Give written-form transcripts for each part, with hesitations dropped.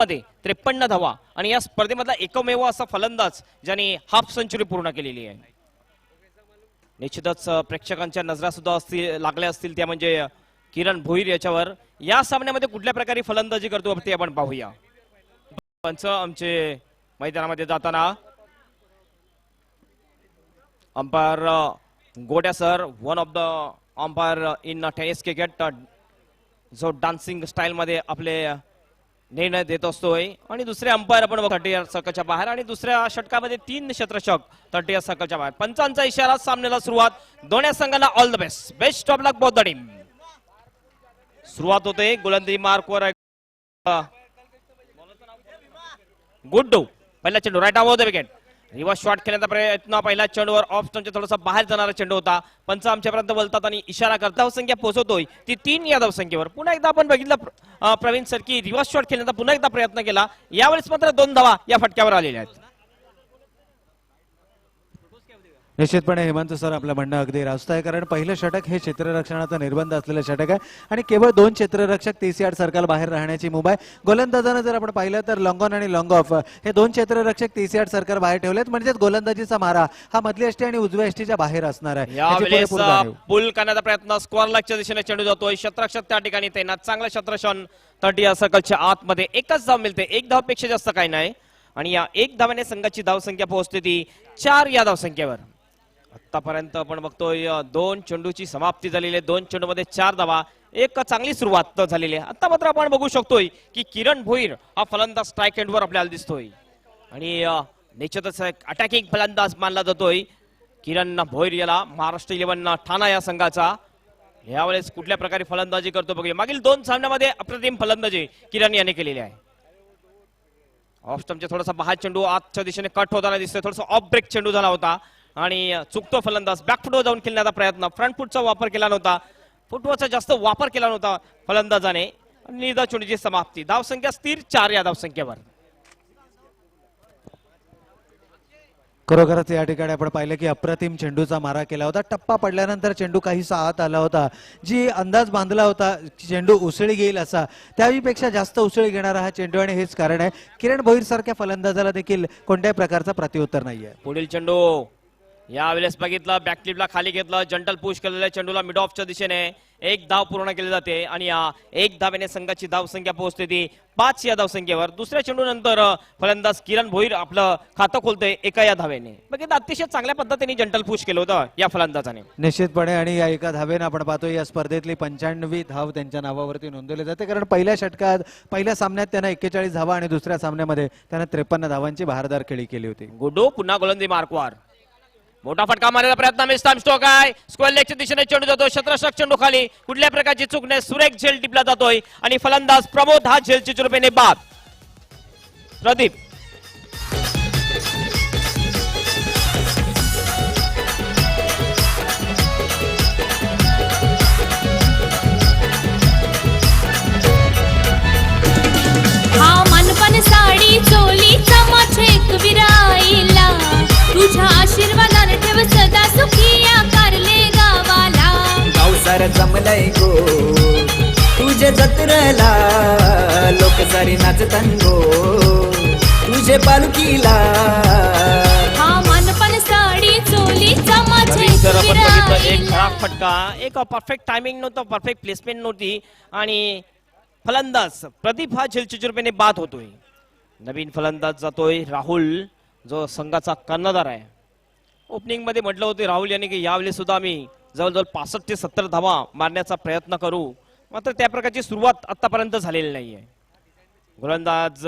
मध्ये 53 धावा आणि या स्पर्धेमधला एकमेव असा फलंदाज ज्याने हाफ सेंचुरी पूर्ण केलेली आहे. निश्चितच प्रेक्षकांच्या नजरा सुद्धा लागल्या असतील त्या म्हणजे किरण भोईर याच्यावर. या सामन्यामध्ये कुठल्या प्रकारे फलंदाजी करतो ते आपण पाहूया. पंच आमचे मैदानामध्ये जाताना अंपायर गोड्या sir, one of the umpire in tennis cricket, जो डान्सिंग स्टाईल मध्ये आपले निर्णय देत असतोय. आणि दुसरे अंपायर आपण 30 सर्कलच्या बाहेर आणि दुसऱ्या षटकामध्ये 3 क्षेत्ररक्षक 30 सर्कलच्या बाहेर. पंचांचा इशारा, सामन्याला सुरुवात. दोन्ही संघांना all the best, best of luck both the team. सुरुवात होते गोलंदाजी मार्कवर गुड्डू, पहिला चेंडू right off the wicket. Reverse shot खेळण्याचा प्रयत्न, पहिला चेंडूवर ऑफ स्टंपच्या थोडासा बाहेर जाणारा चेंडू होता. पंच आमच्यापर्यंत बोलतात आणि इशारा करतात. धावसंख्या पोहोचवतोय ती 3 या धावसंख्येवर. पुन्हा एकदा आपण बघितलं प्रवीण सर की रिव्हर्स शॉट खेळण्याचा पुन्हा एकदा प्रयत्न केला. यावेळेस मात्र 2 धावा या फटक्यावर आलेल्या आहेत. निश्चितपणे हेमंत सर आपलं म्हणणं अगदी रास्त आहे, कारण पहिलं षटक हे क्षेत्ररक्षणाचा निर्बंध असलेलं षटक आहे आणि केवळ 2 क्षेत्ररक्षक 30 यार्ड सर्कल बाहेर राहण्याची मुभा आहे. गोलंदाजानं जर आपण पाहिलं तर लॉंग ऑन आणि लॉंग ऑफ हे 2 क्षेत्ररक्षक 30 यार्ड सर्कल बाहेर ठेवलेत, म्हणजेच गोलंदाजीचा मारा हा मधली अष्टी आणि उजव्या अष्टीच्या बाहेर असणार आहे. यावेळेस पुल करण्याचा प्रयत्न, स्क्वेअर लेगच्या दिशेने चेंडू जातोय. क्षेत्ररक्षक त्या ठिकाणी तैनात, चांगलं क्षेत्ररक्षण 30 सर्कलच्या आतमध्ये. एकच धाव मिळते, 1 धावपेक्षा जास्त काही नाही आणि या 1 धावाने संघाची धावसंख्या पोहोचते ती 4 या धावसंख्येवर. आतापर्यंत आपण बघतोय 2 चेंडूची समाप्ती झालेली आहे. 2 चेंडूमध्ये 4 धावा, एक चांगली सुरुवात झालेली आहे. आता मात्र आपण बघू शकतोय की किरण भोईर हा फलंदाज स्ट्राईक एंडवर आपल्याला दिसतोय आणि निश्चितच अटॅकिंग फलंदाज मानला जातोय किरण भोईर याला. महाराष्ट्र 11 ठाणा या संघाचा यावेळेस कुठल्या प्रकारे फलंदाजी करतो बघूया. मागील 2 सामन्यामध्ये अप्रतिम फलंदाजी किरण याने केलेली आहे. ऑफ स्टंपचा थोडासा बाहेर चेंडू आतच्या दिशेने कट होताना दिसतोय. थोडासा ऑफ ब्रेक चेंडू झाला होता आणि चुकतो फलंदाज. बॅकफुटवर जाऊन खेळण्याचा प्रयत्न, फ्रंट फुटचा वापर केला नव्हता, फुटवरचा जास्त वापर केला नव्हता फलंदाजाने. निर्धाव चेंडूची समाप्ती. धावसंख्या स्थिर 4 या धावसंख्येवर. खरोखरच या ठिकाणी आपण पाहिलं की अप्रतिम चेंडूचा मारा केला होता. टप्पा पडल्यानंतर चेंडू काहीसा आत आला होता. जी अंदाज बांधला होता चेंडू उसळी घेईल असा, त्यापेक्षा जास्त उसळी घेणारा हा चेंडू आणि हेच कारण आहे किरण भोईर सारख्या फलंदाजाला देखील कोणत्याही प्रकारचा प्रत्युत्तर नाहीये. पुढील चेंडू यावेळेस बघितलं, बॅकफ्लिपला खाली घेतलं, जंटल पुश केलेल्या चेंडूला मिड ऑफच्या दिशेने 1 धाव पूर्ण केली जाते आणि या 1 धावेने संघाची धावसंख्या पोहोचते ती 5 या धावसंख्येवर. दुसऱ्या चेंडू नंतर फलंदाज किरण भोईर आपलं खातं खोलतोय 1 या धावेने. बघितलं अतिशय चांगल्या पद्धतीने जंटल पुश केलं होतं या फलंदाजाने. निश्चितपणे आणि या 1 धावेने आपण पाहतो या स्पर्धेतली 95वी धाव त्यांच्या नावावरती नोंदवली जाते, कारण पहिल्या षटकात पहिल्या सामन्यात त्यांना 41 धावा आणि दुसऱ्या सामन्यामध्ये त्यांना 53 धावांची भारदार खेळी केली होती. गुडो पुन्हा गोलंदाजी मार्कवर. मोठा फटका मारण्याचा प्रयत्न, मिस टाइम स्ट्रोक आहे. स्क्वेअर लेगच्या दिशेने चेंडू जातो. क्षेत्ररक्षक चेंडू खाली, कुठल्या प्रकारची चूक नाही, सुरेख झेल टिपला जातोय आणि फलंदाज प्रमोद हा झेलची चुरपेने बाद. प्रदीप हा मनपन साडी चोली चमचेक विराईला, तुझ्या आशीर्वादाने ठेव सदा सुखी या कारले गावाला. गावसार जमलंय गो तुझे जत्रला, लोक सारी नाचतान गो तुझे पालखीला. हा मनपन साडी चोली चमचेक एक विराईला. खराब फटका, एक परफेक्ट टायमिंग नव्हतं, परफेक्ट प्लेसमेंट नव्हती आणि फलंदाज प्रदीप हा झेलची चुरपेने बाद होतोय. नवीन फलंदाज जातोय राहुल, जो संघाचा कर्णधार आहे. ओपनिंग मध्ये म्हटलं होतं राहुल यांनी की यावेळी सुद्धा आम्ही जवळजवळ 65 ते 70 धावा मारण्याचा प्रयत्न करू, मात्र त्या प्रकारची सुरुवात आतापर्यंत झालेली नाहीये. गोलंदाज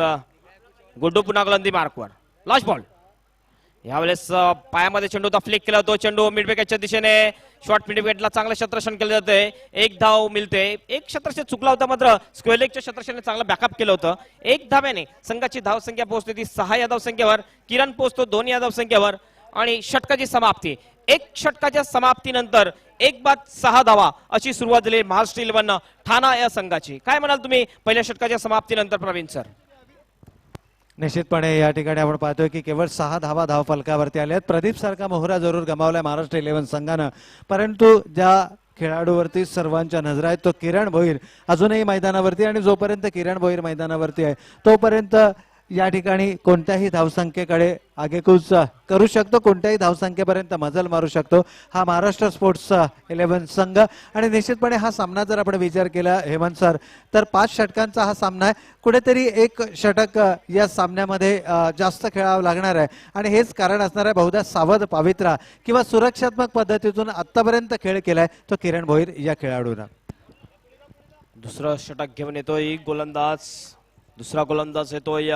गुड्डू पुन्हा गोलंदाजी मार्कवर. Last ball. यावेळेस पायामध्ये चेंडू फ्लिक केला, तो चेंडू मिड विकेटच्या दिशेने शॉर्ट मिड विकेटला चांगलं क्षेत्ररक्षण केलं जाते. 1 धाव मिळते. एक क्षेत्ररक्षण चुकला होता, मात्र स्क्वेअर लेगच्या क्षेत्ररक्षणाने चांगलं बॅकअप केलं होतं. 1 धाव्याने संघाची धावसंख्या पोहोचते ती 6 या धावसंख्येवर. किरण पोहोचतो 2 या धावसंख्येवर आणि षटकाची समाप्ती. 1 षटकाच्या समाप्तीनंतर 1 बाद 6 धावा अशी सुरुवात झाली महाराष्ट्र 11 ठाणा या संघाची. काय म्हणाल तुम्ही पहिल्या षटकाच्या समाप्तीनंतर प्रवीण सर? निश्चितपणे या ठिकाणी आपण पाहतोय की केवळ 6 धावा धाव फलकावरती आल्या आहेत. प्रदीप सारखा मोहरा जरूर गमावलाय महाराष्ट्र 11 संघानं, परंतु ज्या खेळाडूवरती सर्वांच्या नजरा आहेत, तो किरण भोईर अजूनही मैदानावरती, आणि जोपर्यंत किरण भोईर मैदानावरती आहे तोपर्यंत या ठिकाणी कोणत्याही धावसंख्येकडे आगेकूच करू शकतो, कोणत्याही धावसंख्येपर्यंत मजल मारू शकतो हा महाराष्ट्र स्पोर्ट्स 11 संघ. आणि निश्चितपणे हा सामना जर आपण विचार केला हेमंत सर, तर 5 षटकांचा हा सामना आहे. कुठेतरी एक षटक या सामन्यामध्ये जास्त खेळावं लागणार आहे, आणि हेच कारण असणार आहे बहुधा सावध पावित्रा किंवा सुरक्षात्मक पद्धतीतून आतापर्यंत खेळ केलाय तो किरण भोईर या खेळाडूनं. दुसरं षटक घेऊन येतोय गोलंदाज, दुसरा गोलंदाज येतोय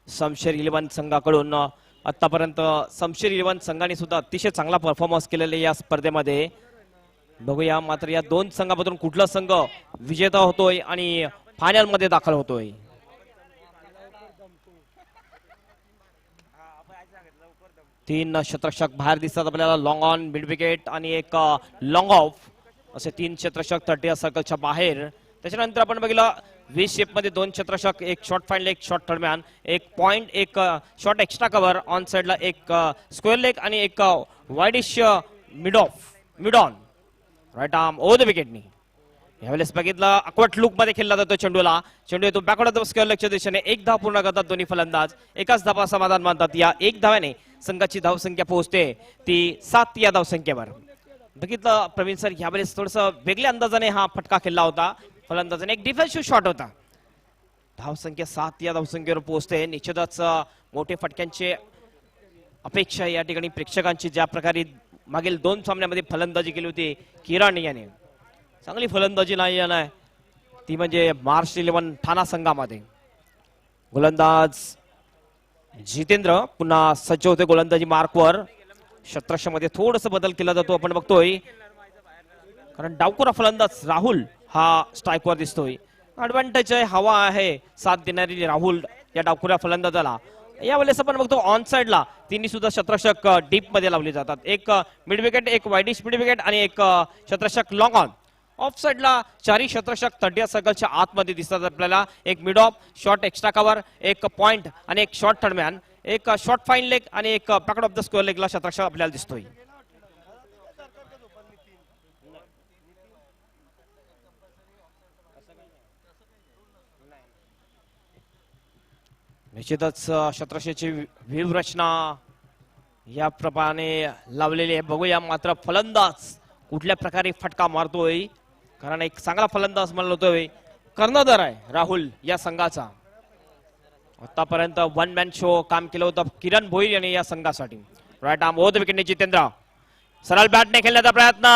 शमशेर 11 संघाकडून. आतापर्यंत शमशेर 11 संघाने सुद्धा अतिशय चांगला परफॉर्मन्स केलेला या स्पर्धेमध्ये. बघूया मात्र या दोन संघामधून कुठला संघ विजेता होतोय आणि फायनल मध्ये दाखल होतोय. तीन क्षेत्ररक्षक बाहेर दिसतात आपल्याला, लॉंग ऑन, मिड विकेट आणि एक लॉंग ऑफ, असे 3 क्षेत्ररक्षक 30 सर्कलच्या बाहेर. त्याच्यानंतर आपण बघितलं 20 शेप मध्ये 2 क्षेत्ररक्षक, एक शॉर्ट फाईन लेग, शॉर्ट दरम्यान, एक पॉइंट, एक शॉर्ट एक्स्ट्रा कव्हर, ऑन साइडला एक स्क्वेअर लेग आणि एक wideish mid on, right arm over the विकेटनी. यावेळेस बघितलं अक्वट लुक मध्ये खेळला जातो चेंडूला, चेंडू येतो बॅकवर्ड स्क्वेअर लेगच्या दिशेने. 1 धाव पूर्ण करतात दोन्ही फलंदाज, एकाच धावा समाधान मानतात. या 1 धाव्याने संघाची धावसंख्या पोहोचते ती 7 या धावसंख्येवर. बघितलं प्रवीण सर, यावेळेस थोडस वेगळ्या अंदाजाने हा फटका खेळला होता फलंदाजाने, एक डिफेन्सिव्ह शॉट होता. धावसंख्या 7 या धावसंख्येवर पोहोचते. निश्चितच मोठे फटक्यांचे अपेक्षा या ठिकाणी प्रेक्षकांची. ज्या प्रकारे मागील 2 सामन्यामध्ये फलंदाजी केली होती किरण याने, चांगली फलंदाजी नाही आहे ती म्हणजे महाराष्ट्र 11 ठाणा संघामध्ये. गोलंदाज जितेंद्र पुन्हा सज्ज होते गोलंदाजी मार्कवर. क्षेत्ररक्षामध्ये थोडस बदल केला जातो आपण बघतोय, कारण डावकुरा फलंदाज राहुल हा स्ट्राईकवर दिसतोय. ऍडव्हान्टेज आहे, हवा आहे साथ देणारी राहुल या डावकुऱ्या फलंदाजाला. यावेळेस आपण बघतो ऑन साइडला तिन्ही सुद्धा क्षेत्ररक्षक डीप मध्ये लावले जातात. एक मिड विकेट, एक वाईडिश मिड विकेट आणि एक क्षेत्ररक्षक लॉंग ऑन. ऑफ साइडला 4 क्षेत्ररक्षक 30 सर्कलच्या आतमध्ये दिसतात आपल्याला. एक mid of, short extra cover, एक पॉइंट आणि एक शॉर्ट थर्डमॅन, एक शॉर्ट फाईन लेग आणि एक पॅकेट ऑफ द स्क्वेअर लेगला क्षेत्ररक्षक आपल्याला दिसतोय. निश्चितच क्षेत्ररक्षाची व्यूहरचना या प्रमाणे लावलेली आहे. बघूया मात्र फलंदाज कुठल्या प्रकारे फटका मारतोय, कारण एक चांगला फलंदाज म्हणलं होतोय, कर्णधार आहे राहुल या संघाचा. आतापर्यंत 1 मॅन शो काम केलं होतं किरण भोईर यांनी या संघासाठी. राईट आर्म ओव्हर द विकेटने जितेंद्र, सरळ बॅटने खेळण्याचा प्रयत्न,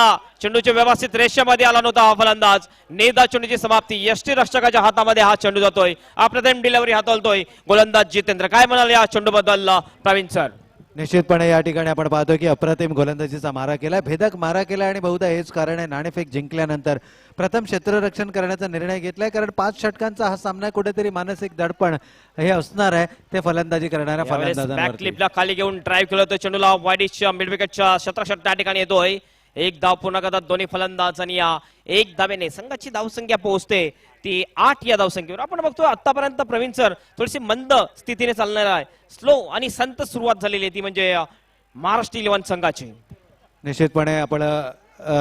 चेंडूच्या व्यवस्थित रेषेमध्ये आला नव्हता हा फलंदाज. नेदा चेंडूची समाप्ती, यष्टीरक्षकाच्या हातामध्ये हा चेंडू जातोय. अप्रतिम डिलिव्हरी हाताळतोय गोलंदाज जितेंद्र. काय म्हणाल या चेंडू बद्दल प्रवीण सर? निश्चितपणे या ठिकाणी आपण पाहतो की अप्रतिम गोलंदाजीचा मारा केला, भेदक मारा केला, आणि बहुधा हेच कारण आहे नाणेफेक जिंकल्यानंतर प्रथम क्षेत्ररक्षण करण्याचा निर्णय घेतलाय. कारण 5 षटकांचा हा सामना कुठेतरी मानसिक दडपण हे असणार आहे ते फलंदाजी करणाऱ्या फलंदाजांवर. क्लिपला खाली घेऊन ड्राईव्ह केलं होतं चेंडूला, वाईडिश मिड विकेटच्या क्षेत्ररक्षक त्या ठिकाणी येतोय. 1 धाव पूर्ण करतात दोन्ही फलंदाज आणि या 1 धावेने संघाची धावसंख्या पोहोचते ती 8 या धावसंख्येवर. आपण बघतो आतापर्यंत प्रवीण सर थोडीशी मंद स्थितीने चालणार आहे, स्लो आणि संत सुरुवात झालेली आहे ती म्हणजे महाराष्ट्र 11 संघाची. निश्चितपणे आपण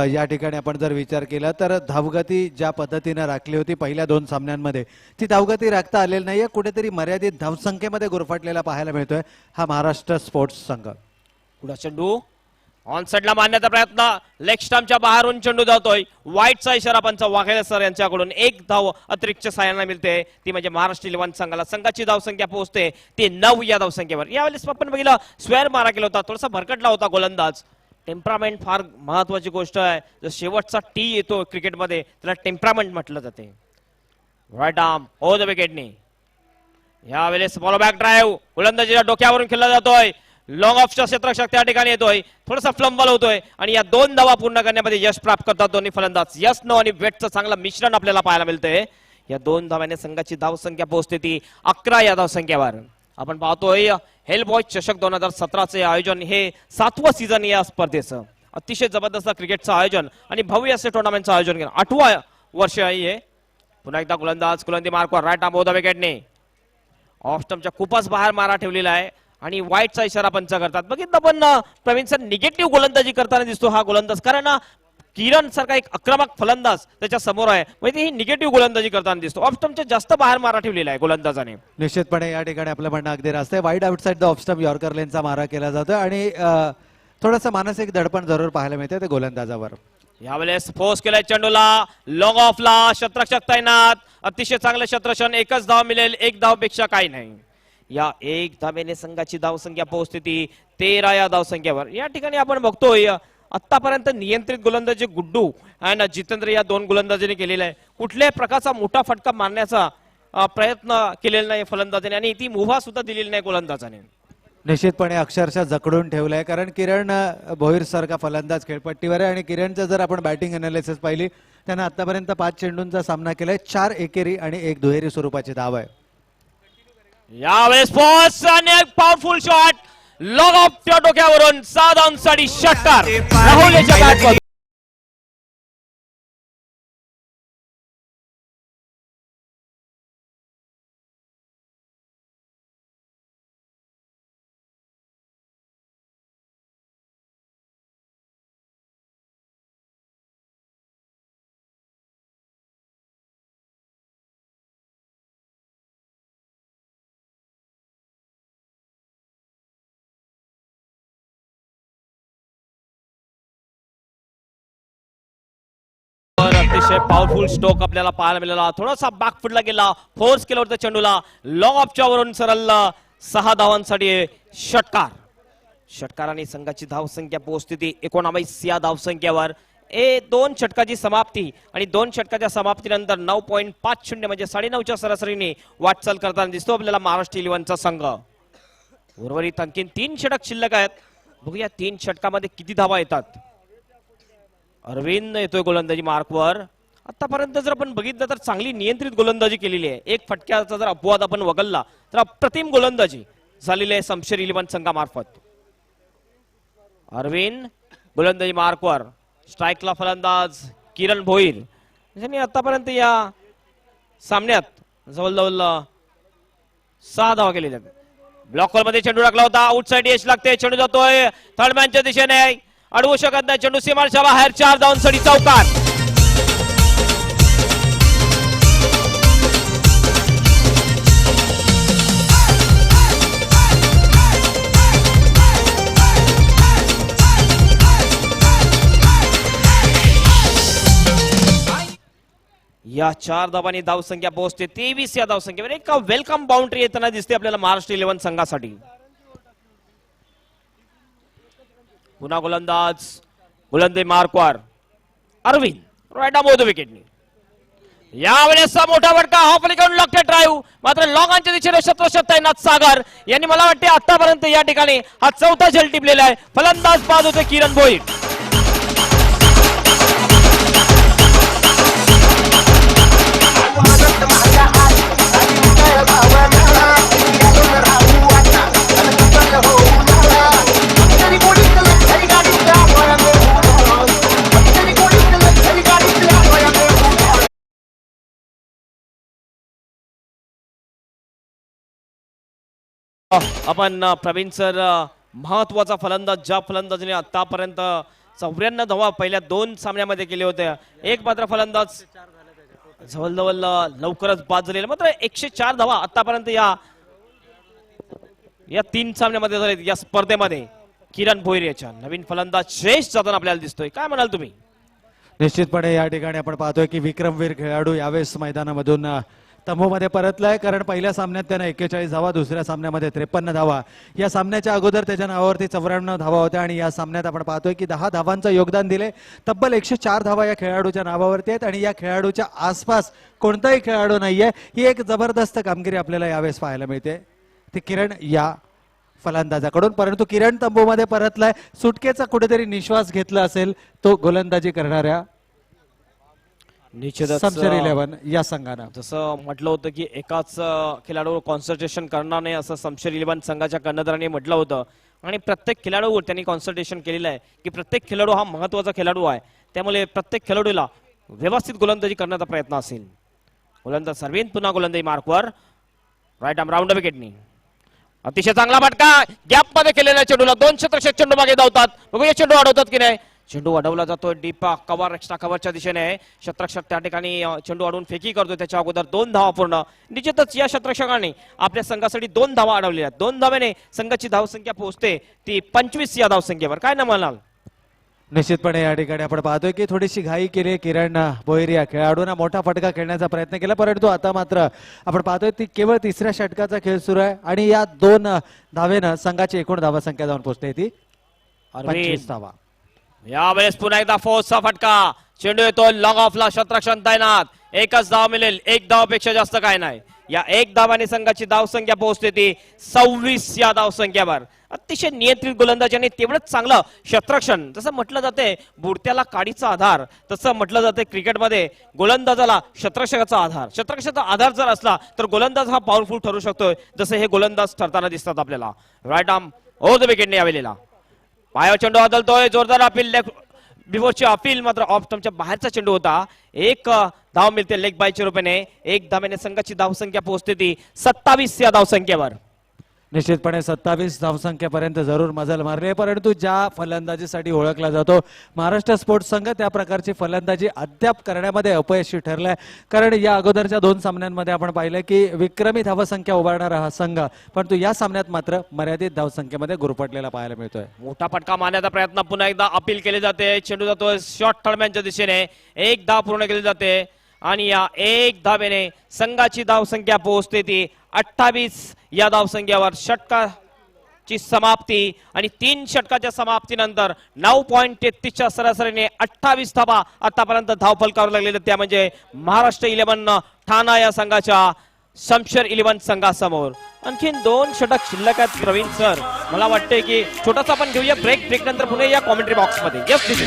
या ठिकाणी आपण जर विचार केला तर धावगती ज्या पद्धतीने राखली होती पहिल्या 2 सामन्यांमध्ये ती धावगती राखता आलेली नाहीये. कुठेतरी मर्यादित धावसंख्येमध्ये गुरफटलेला पाहायला मिळतोय हा महाराष्ट्र स्पोर्ट्स संघ. पुढा चेंडू ऑन साइडला मारण्याचा प्रयत्न, लेग स्टंपच्या बाहेरून चेंडू जातोय. वाईटचा इशारा पंच वाघेले सर यांच्याकडून. 1 धाव अतिरिक्त साहाय्याने मिळते ती म्हणजे महाराष्ट्र 11 संघाला. संघाची धावसंख्या पोहोचते ती 9 या धावसंख्येवर. यावेळेस आपण बघितलं स्क्वेअर मारा केला होता, थोडासा भरकटला होता गोलंदाज. टेम्परामेंट फार महत्वाची गोष्ट आहे. जो शेवटचा टी येतो क्रिकेटमध्ये त्याला टेम्परामेंट म्हटलं जाते. राईट आर्म ओव्हर द विकेटने यावेळेस फॉलो बॅक ड्राईव्ह गोलंदाजीच्या डोक्यावरून खेळला जातोय. लॉंग ऑफच्या क्षेत्ररक्षक त्या ठिकाणी येतोय, थोडासा फ्लंबल होतोय आणि या 2 धावा पूर्ण करण्यामध्ये यश प्राप्त करतात दोन्ही फलंदाज. यश नो आणि वेटचं चांगलं मिश्रण आपल्याला पाहायला मिळतंय. या 2 धाव्याने संघाची धावसंख्या पोहोचते ती 11 या धावसंख्येवर. आपण पाहतोय हेल बॉय चषक 2017चे आयोजन, हे 7वं सीझन या स्पर्धेचं. अतिशय जबरदस्त क्रिकेटचं आयोजन आणि भव्य असे टुर्नामेंटचं आयोजन केलं. 8वं वर्ष आहे. पुन्हा एकदा गोलंदाजी मार्कवर, राईट आर्म ओव्हर द विकेटने ऑफ स्टंपच्या खूपच बाहेर मारा ठेवलेला आहे आणि वाईटचा इशारा पंच करतात. बघितलं पण प्रवीण सर निगेटिव्ह गोलंदाजी करताना दिसतो हा गोलंदाज, कारण किरण सारखा एक आक्रमक फलंदाज त्याच्या समोर आहे, म्हणजे ही निगेटिव्ह गोलंदाजी करताना दिसतो. ऑफ स्टंपच्या जास्त बाहेर मारा ठेवलेला आहे गोलंदाजाने. निश्चितपणे या ठिकाणी आपलं म्हणणं अगदी रास्त आहे. Wide outside the off stump yorker लेनचा मारा केला जातो आणि थोडंसं मानसिक दडपण जरूर पाहायला मिळते ते गोलंदाजावर. यावेळेस फोर्स केलाय चेंडूला लॉंग ऑफला, शतरक्षक तैनात, अतिशय चांगले क्षेत्ररक्षण. एकच धाव मिळेल, एक धावपेक्षा काही नाही. या एक धावेने संघाची धावसंख्या पोहोचते 13 या धावसंख्येवर. या ठिकाणी आपण बघतोय आतापर्यंत नियंत्रित गोलंदाजी गुड्डू आणि जितेंद्र या दोन गोलंदाजांनी केलेला आहे. कुठल्याही प्रकारचा मोठा फटका मारण्याचा प्रयत्न केलेला नाही फलंदाजाने आणि ती मुभा सुद्धा दिलेली नाही गोलंदाजाने. निश्चितपणे अक्षरशः जकडून ठेवलाय, कारण किरण भोईर सारखा फलंदाज खेळपट्टीवर आहे आणि किरणचं जर आपण बॅटिंग अनालिसिस पाहिली त्यानं आतापर्यंत 5 चेंडूंचा सामना केलाय. 4 एकेरी आणि 1 दुहेरी स्वरूपाची धाव आहे. यावेळेस फोर्स आणि एक पॉवरफुल शॉट लॉग ऑफच्या डोक्यावरून 6 धावांसाठी षटकार राहुल याच्या बॅटमधून. अतिशय पॉवरफुल स्ट्रोक आपल्याला पाहायला मिळाला. थोडासा बॅकफुटला गेला, फोर्स केला होता चेंडूला लॉंग ऑफच्या वरून सरळ 6 धावांसाठी षटकार. षटकाराने संघाची धावसंख्या पोहोचते 19 या धावसंख्येवर. 2 षटकाची समाप्ती आणि 2 षटकाच्या समाप्तीनंतर 9.50 म्हणजे 9.5च्या सरासरीने वाटचाल करताना दिसतो आपल्याला महाराष्ट्र इलेव्हनचा संघ. उर्वरित आणखीन 3 षटक शिल्लक आहेत. बघूया 3 षटकामध्ये किती धावा येतात. अरविंद येतोय गोलंदाजी मार्कवर. आतापर्यंत जर आपण बघितलं तर चांगली नियंत्रित गोलंदाजी केलेली आहे. एक फटक्याचा जर अपवाद आपण वगळला तर अप्रतिम गोलंदाजी झालेली आहे शमशेर इलेव्हन संघामार्फत. अरविंद गोलंदाजी मार्कवर. स्ट्राईकला फलंदाज किरण भोईर ज्यांनी आतापर्यंत या सामन्यात जवळजवळ 6 धावा केलेल्या आहेत. ब्लॉकर मध्ये चेंडू टाकला होता, आउटसाइड यश लागते, चेंडू जातोय थर्डमॅनच्या दिशेने, अडवू शकत नाही चेंडू, सीमारेषा बाहेर, 4 धावांसाठी चौकार. या 4 धावांनी धावसंख्या पोहोचते 23 या धावसंख्येवर. एक वेलकम बाउंड्री येताना दिसते आपल्याला महाराष्ट्र इलेव्हन संघासाठी. पुन्हा गोलंदाजी मार्कवर अरविंद राईट मोद विकेटनी. यावेळेस मोठा फटका हाफ पलीकडून लागते ड्राईव्ह, मात्र लॉंगांच्या दिशेने शतरक्षक तैनात सागर यांनी मला वाटते आतापर्यंत या ठिकाणी हा 4था झेल टिपलेला आहे. फलंदाज बाद होते किरण भोईर. आपण प्रवीण सर महत्वाचा फलंदाज, ज्या फलंदाजीने आतापर्यंत 94 धावा पहिल्या 2 सामन्यामध्ये केले होते. एक मात्र फलंदाज जवळजवळ लवकरच बाद झालेला, मात्र 104 धावा आतापर्यंत या 3 सामन्यामध्ये झाले या स्पर्धेमध्ये. किरण भोईर याच्या नवीन फलंदाज श्रेष्ठ जाताना आपल्याला दिसतोय. काय म्हणाल तुम्ही? निश्चितपणे या ठिकाणी आपण पाहतोय की विक्रमवीर खेळाडू यावेळेस मैदानामधून तंबूमध्ये परतलाय, कारण पहिल्या सामन्यात त्यानं 41 धावा, दुसऱ्या सामन्यामध्ये 53 धावा. या सामन्याच्या अगोदर त्याच्या नावावरती 94 धावा होत्या आणि या सामन्यात आपण पाहतोय की 10 धावांचं योगदान दिले. तब्बल 104 धावा या खेळाडूच्या नावावरती आहेत आणि या खेळाडूच्या आसपास कोणताही खेळाडू नाहीये. ही एक जबरदस्त कामगिरी आपल्याला यावेळेस पाहायला मिळते ती किरण या फलंदाजाकडून. परंतु किरण तंबूमध्ये परतलाय, सुटकेचा कुठेतरी निश्वास घेतला असेल तो गोलंदाजी करणाऱ्या निश्चितच शमशेर इलेव्हन या संघानं. जसं म्हटलं होतं की एकाच खेळाडूवर कॉन्सन्ट्रेशन करणार नाही असं शमशेर इलेव्हन संघाच्या कर्णधारांनी म्हटलं होतं आणि प्रत्येक खेळाडूवर त्यांनी कॉन्सन्ट्रेशन केलेलं आहे की प्रत्येक खेळाडू हा महत्वाचा खेळाडू आहे, त्यामुळे प्रत्येक खेळाडूला व्यवस्थित गोलंदाजी करण्याचा प्रयत्न असेल. गोलंदाज अरविंद पुन्हा गोलंदाजी मार्कवर राईट आर्म राऊंड विकेटनी. अतिशय चांगला फटका गॅप मध्ये केलेल्या चेंडूला 2 शतरक्षक चेंडू मागे धावतात. बघूया चेंडू अडवतात की नाही. चेंडू अडवला जातोय डीप कव्हर एक्स्ट्रा कव्हरच्या दिशेने. क्षेत्ररक्षक त्या ठिकाणी चेंडू अडवून फेकी करतोय. त्याच्या अगोदर 2 धावा पूर्ण. निश्चितच या क्षेत्ररक्षकाने आपल्या संघासाठी 2 धावा अडवलेल्या. 2 धाव्याने संघाची धावसंख्या पोहोचते ती 25 या धावसंख्येवर. काय ना म्हणाल? निश्चितपणे या ठिकाणी आपण पाहतोय की थोडीशी घाई केली किरण भोईर या खेळाडूंना मोठा फटका खेळण्याचा प्रयत्न केला, परंतु आता मात्र आपण पाहतोय ती केवळ 3ऱ्या षटकाचा खेळ सुरू आहे आणि या 2 धावेनं संघाची एकूण धावा संख्या जाऊन पोहोचते ती 25 धावा. यावेळेस पुन्हा एकदा फोर्सचा फटका. चेंडू येतो लॉंग ऑफला. क्षेत्ररक्षण तैनात. एकच धाव मिळेल. 1 धावापेक्षा जास्त काय नाही. या 1 धावाने संघाची धावसंख्या पोहोचते ती 26 या धावसंख्येवर. अतिशय नियंत्रित गोलंदाजाने तेवढंच चांगलं क्षेत्ररक्षण. जसं म्हटलं जाते बुडत्याला काडीचा आधार, तसं म्हटलं जाते क्रिकेटमध्ये गोलंदाजाला क्षेत्ररक्षकाचा आधार. क्षेत्ररक्षकाचा आधार जर असला तर गोलंदाज हा पॉवरफुल ठरू शकतोय. जसं हे गोलंदाज ठरताना दिसतात आपल्याला. राईट आर्म ओव्हर द विकेटने यावेळेला पायावर चेंडू बदलतोय. जोरदार अपील. लेफ्ट बिफोरची अपील मात्र ऑफ स्टंपच्या बाहेरचा चेंडू होता. 1 धाव मिळते लेग बायच्या रूपाने. 1 धाव्याने संघाची धावसंख्या पोहोचते ती 27 या धावसंख्येवर. निश्चितपणे 27 धावसंख्येपर्यंत जरूर मजल मारली, परंतु ज्या फलंदाजीसाठी ओळखला जातो महाराष्ट्र स्पोर्ट्स संघ त्या प्रकारची फलंदाजी अद्याप करण्यामध्ये अपयशी ठरलाय. कारण या अगोदरच्या 2 सामन्यांमध्ये आपण पाहिलं की विक्रमी धावसंख्या उभारणारा हा संघ, परंतु या सामन्यात मात्र मर्यादित धावसंख्येमध्ये गुरफटलेला पाहायला मिळतोय. मोठा फटका मारण्याचा प्रयत्न पुन्हा एकदा अपील केले जाते. चेंडू जातो शॉर्ट थर्डमॅनच्या दिशेने. 1 धाव पूर्ण केली जाते आणि या 1 धावेने संघाची धावसंख्या पोहोचते ती 28 या धावसंख्येवर. षटकाची समाप्ती आणि 3 षटकाच्या समाप्तीनंतर 9.33च्या सरासरीने 28 धावा आतापर्यंत धावफलकावर लागलेल्या. त्या म्हणजे महाराष्ट्र 11 ठाणा या संघाच्या शमशेर 11 संघासमोर. आणखीन 2 षटक शिल्लक आहेत प्रवीण सर. मला वाटते की छोटासा आपण घेऊया ब्रेक नंतर पुन्हा या कॉमेंट्री बॉक्स मध्ये. यस दिस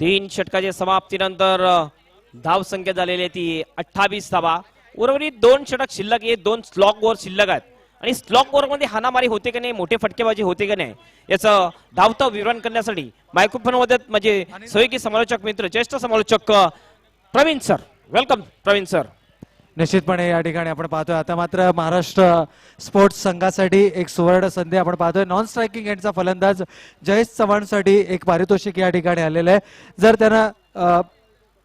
तीन षटकाच्या समाप्तीनंतर धावसंख्या झालेली आहे ती 28 धावा. उर्वरित 2 षटक शिल्लक आहे. 2 स्लॉग ओव्हर शिल्लक आहेत आणि स्लॉग ओव्हर मध्ये हाणामारी होते का नाही, मोठे फटकेबाजी होते का नाही याचं धावतं विवरण करण्यासाठी मायक्रोफोन मध्ये म्हणजे सहयोगी समालोचक मित्र ज्येष्ठ समालोचक Praveen sir. Welcome Praveen sir. निश्चितपणे या ठिकाणी आपण पाहतोय आता मात्र महाराष्ट्र स्पोर्ट्स संघासाठी एक सुवर्ण संधी आपण पाहतोय. नॉन स्ट्रायकिंग एंडचा फलंदाज जयेश चव्हाणसाठी एक पारितोषिक या ठिकाणी आलेलं आहे. जर त्यानं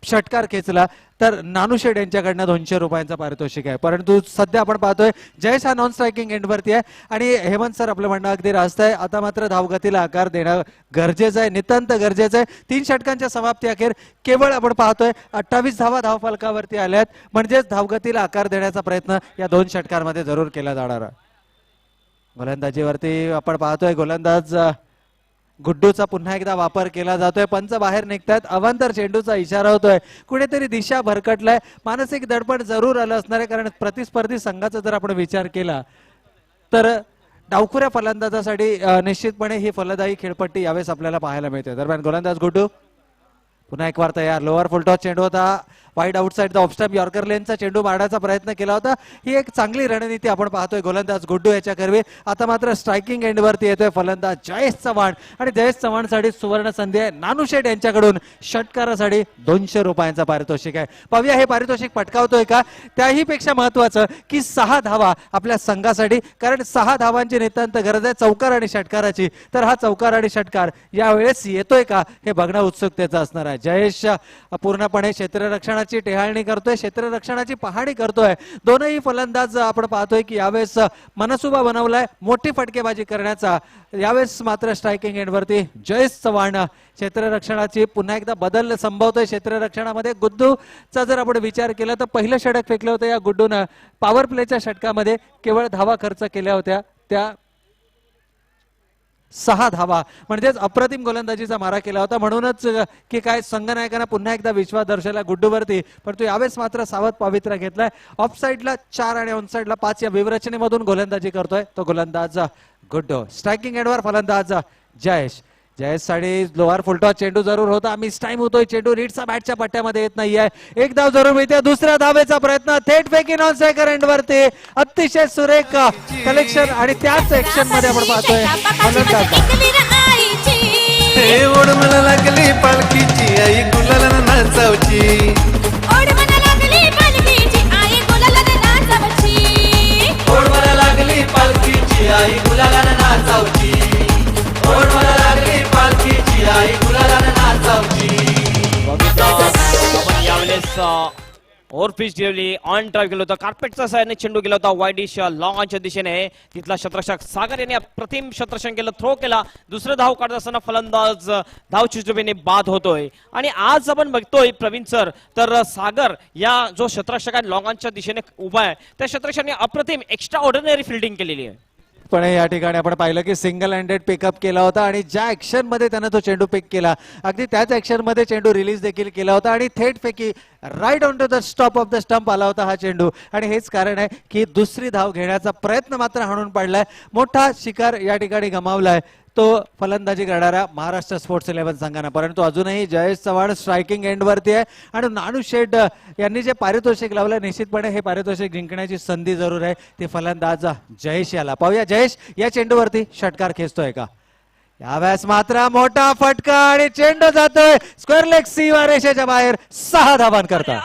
षटकार खेचला तर नानूशेठ यांच्याकडनं 200 रुपयांचा पारितोषिक आहे. परंतु सध्या आपण पाहतोय जयेश हा नॉन स्ट्रायकिंग एंडवरती आहे आणि हेमंत सर आपलं म्हणणं अगदी रास्त आहे. आता मात्र धावगतीला आकार देणं गरजेचं आहे, नितांत गरजेचं आहे. 3 षटकांच्या समाप्ती अखेर केवळ आपण पाहतोय 28 धावा धावफलकावरती आल्यात. म्हणजेच धावगतीला आकार देण्याचा प्रयत्न या 2 षटकांमध्ये जरूर केला जाणार आहे. गोलंदाजीवरती आपण पाहतोय गोलंदाज गुड्डूचा पुन्हा एकदा वापर केला जातोय. पंच बाहेर निघतात. अवांतर चेंडूचा इशारा होतोय. कुठेतरी दिशा भरकटलाय. मानसिक दडपण जरूर आलं असणार आहे कारण प्रतिस्पर्धी संघाचा जर आपण विचार केला तर डावखुऱ्या फलंदाजासाठी निश्चितपणे ही फलदायी खेळपट्टी यावेळेस आपल्याला पाहायला मिळते. दरम्यान गोलंदाज गुड्डू पुन्हा एक वार तयार. लोअर फुलटॉस चेंडू होता. वाईड आउटसाइड द ऑफस्टंप यॉर्कर लेनचा चेंडू मारण्याचा प्रयत्न केला होता. ही एक चांगली रणनीती आपण पाहतोय गोलंदाज गुड्डू याच्या करवी. आता मात्र स्ट्रायकिंग एंडवरती येतोय फलंदाज जयेश चव्हाण आणि जयेश चव्हाणसाठी सुवर्ण संधी आहे. नानूशेठ यांच्याकडून षटकारासाठी 200 रुपयांचा पारितोषिक आहे. पाहूया हे पारितोषिक पटकावतोय का. त्याही पेक्षा महत्वाचं की 6 धावा आपल्या संघासाठी, कारण 6 धावांची नितांत गरज आहे चौकार आणि षटकाराची. तर हा चौकार आणि षटकार यावेळेस येतोय का हे बघणं उत्सुकतेचं असणार आहे. जयेश पूर्णपणे क्षेत्ररक्षणाची टेहाळणी करतोय, क्षेत्ररक्षणाची पाहणी करतोय. दोनही फलंदाज आपण पाहतोय की यावेळेस मनसुबा बनवलाय मोठी फटकेबाजी करण्याचा. यावेळेस मात्र स्ट्रायकिंग एंडवरती जयेश चव्हाण क्षेत्ररक्षणाची पुन्हा एकदा बदल संभवतोय क्षेत्ररक्षणामध्ये. गुड्डूचा जर आपण विचार केला तर पहिलं षटक फेकलं होतं या गुड्डूनं. पॉवर प्लेच्या षटकामध्ये केवळ धावा खर्च केल्या होत्या. त्या 6 धावा म्हणजेच अप्रतिम गोलंदाजीचा मारा केला होता. म्हणूनच की काय संघनायकांना पुन्हा एकदा विश्वास दर्शवला गुड्डूवरती, परंतु यावेळेस मात्र सावध पवित्रा घेतलाय. ऑफ साईडला 4 आणि ऑन साईडला 5 या विवरचनेमधून गोलंदाजी करतोय तो गोलंदाज गुड्डू. स्ट्रायकिंग एंडवर फलंदाज जयेश. जयेश साठी लोअर फुलटॉस चेंडू जरूर होता. मिस टाइम होतोय. चेंडू रीडचा बॅटच्या पट्ट्यामध्ये येत नाहीये. एक धाव जरूर मिळते. दुसऱ्या धावेचा प्रयत्न थेट फेकी नॉन स्ट्रायकर एंडवरती. अतिशय सुरेख कलेक्शन आणि त्याच ऍक्शन मध्ये आपण पाहतोय फलंदाज. हे ओढ मला लागली पालखीची आई गुलाला नाचावची. ओढ मला लागली पालखीची आई गुलाला नाचावची. ओढ मला लागली पालखीची आई गुलाला नाचावची. ओढ मला लागली पालखीची आई गुलाला नाचावची. आपण यावेळेस ओव्हर पिच ठेवली. ऑन ड्राईव्ह केलं होतं. कार्पेटचा सहाय्याने चेंडू गेला होता वाईड डिश लॉंग ऑनच्या दिशेने. तिथला क्षेत्ररक्षक सागर यांनी अप्रतिम क्षेत्ररक्षण केलं. थ्रो केला. दुसरं धाव काढत असताना फलंदाज धाव चिचुबीने बाद होतोय. आणि आज आपण बघतोय प्रवीण सर तर सागर या जो क्षेत्ररक्षक आहे लॉंग ऑनच्या दिशेने उभा आहे त्या क्षेत्ररक्षकाने अप्रतिम एक्स्ट्रा ऑर्डिनरी फिल्डिंग केलेली आहे. पण या ठिकाणी आपण पाहिलं की सिंगल हँडेड पिकअप केला होता आणि ज्या ऍक्शन मध्ये त्यानं तो चेंडू पिक केला अगदी त्याच ऍक्शन मध्ये चेंडू रिलीज देखील केला होता आणि थेट फेकी right on to the stop of the stump आला होता हा चेंडू. आणि हेच कारण आहे की दुसरी धाव घेण्याचा प्रयत्न मात्र हाणून पाडलाय. मोठा शिकार या ठिकाणी गमावलाय तो फलंदाजी करणाऱ्या महाराष्ट्र स्पोर्ट्स 11 संघानं. परंतु अजूनही जयेश चव्हाण स्ट्रायकिंग एंडवरती आहे आणि नानू शेठ यांनी जे पारितोषिक लावलं निश्चितपणे हे पारितोषिक जिंकण्याची संधी जरूर आहे ती फलंदाज जयेश याला. पाहूया जयेश या चेंडूवरती षटकार खेचतोय का. यावेळेस मात्र मोठा फटका आणि चेंडू जातोय स्क्वेअर लेग सीमा रेषेच्या बाहेर. 6 धावांकरता.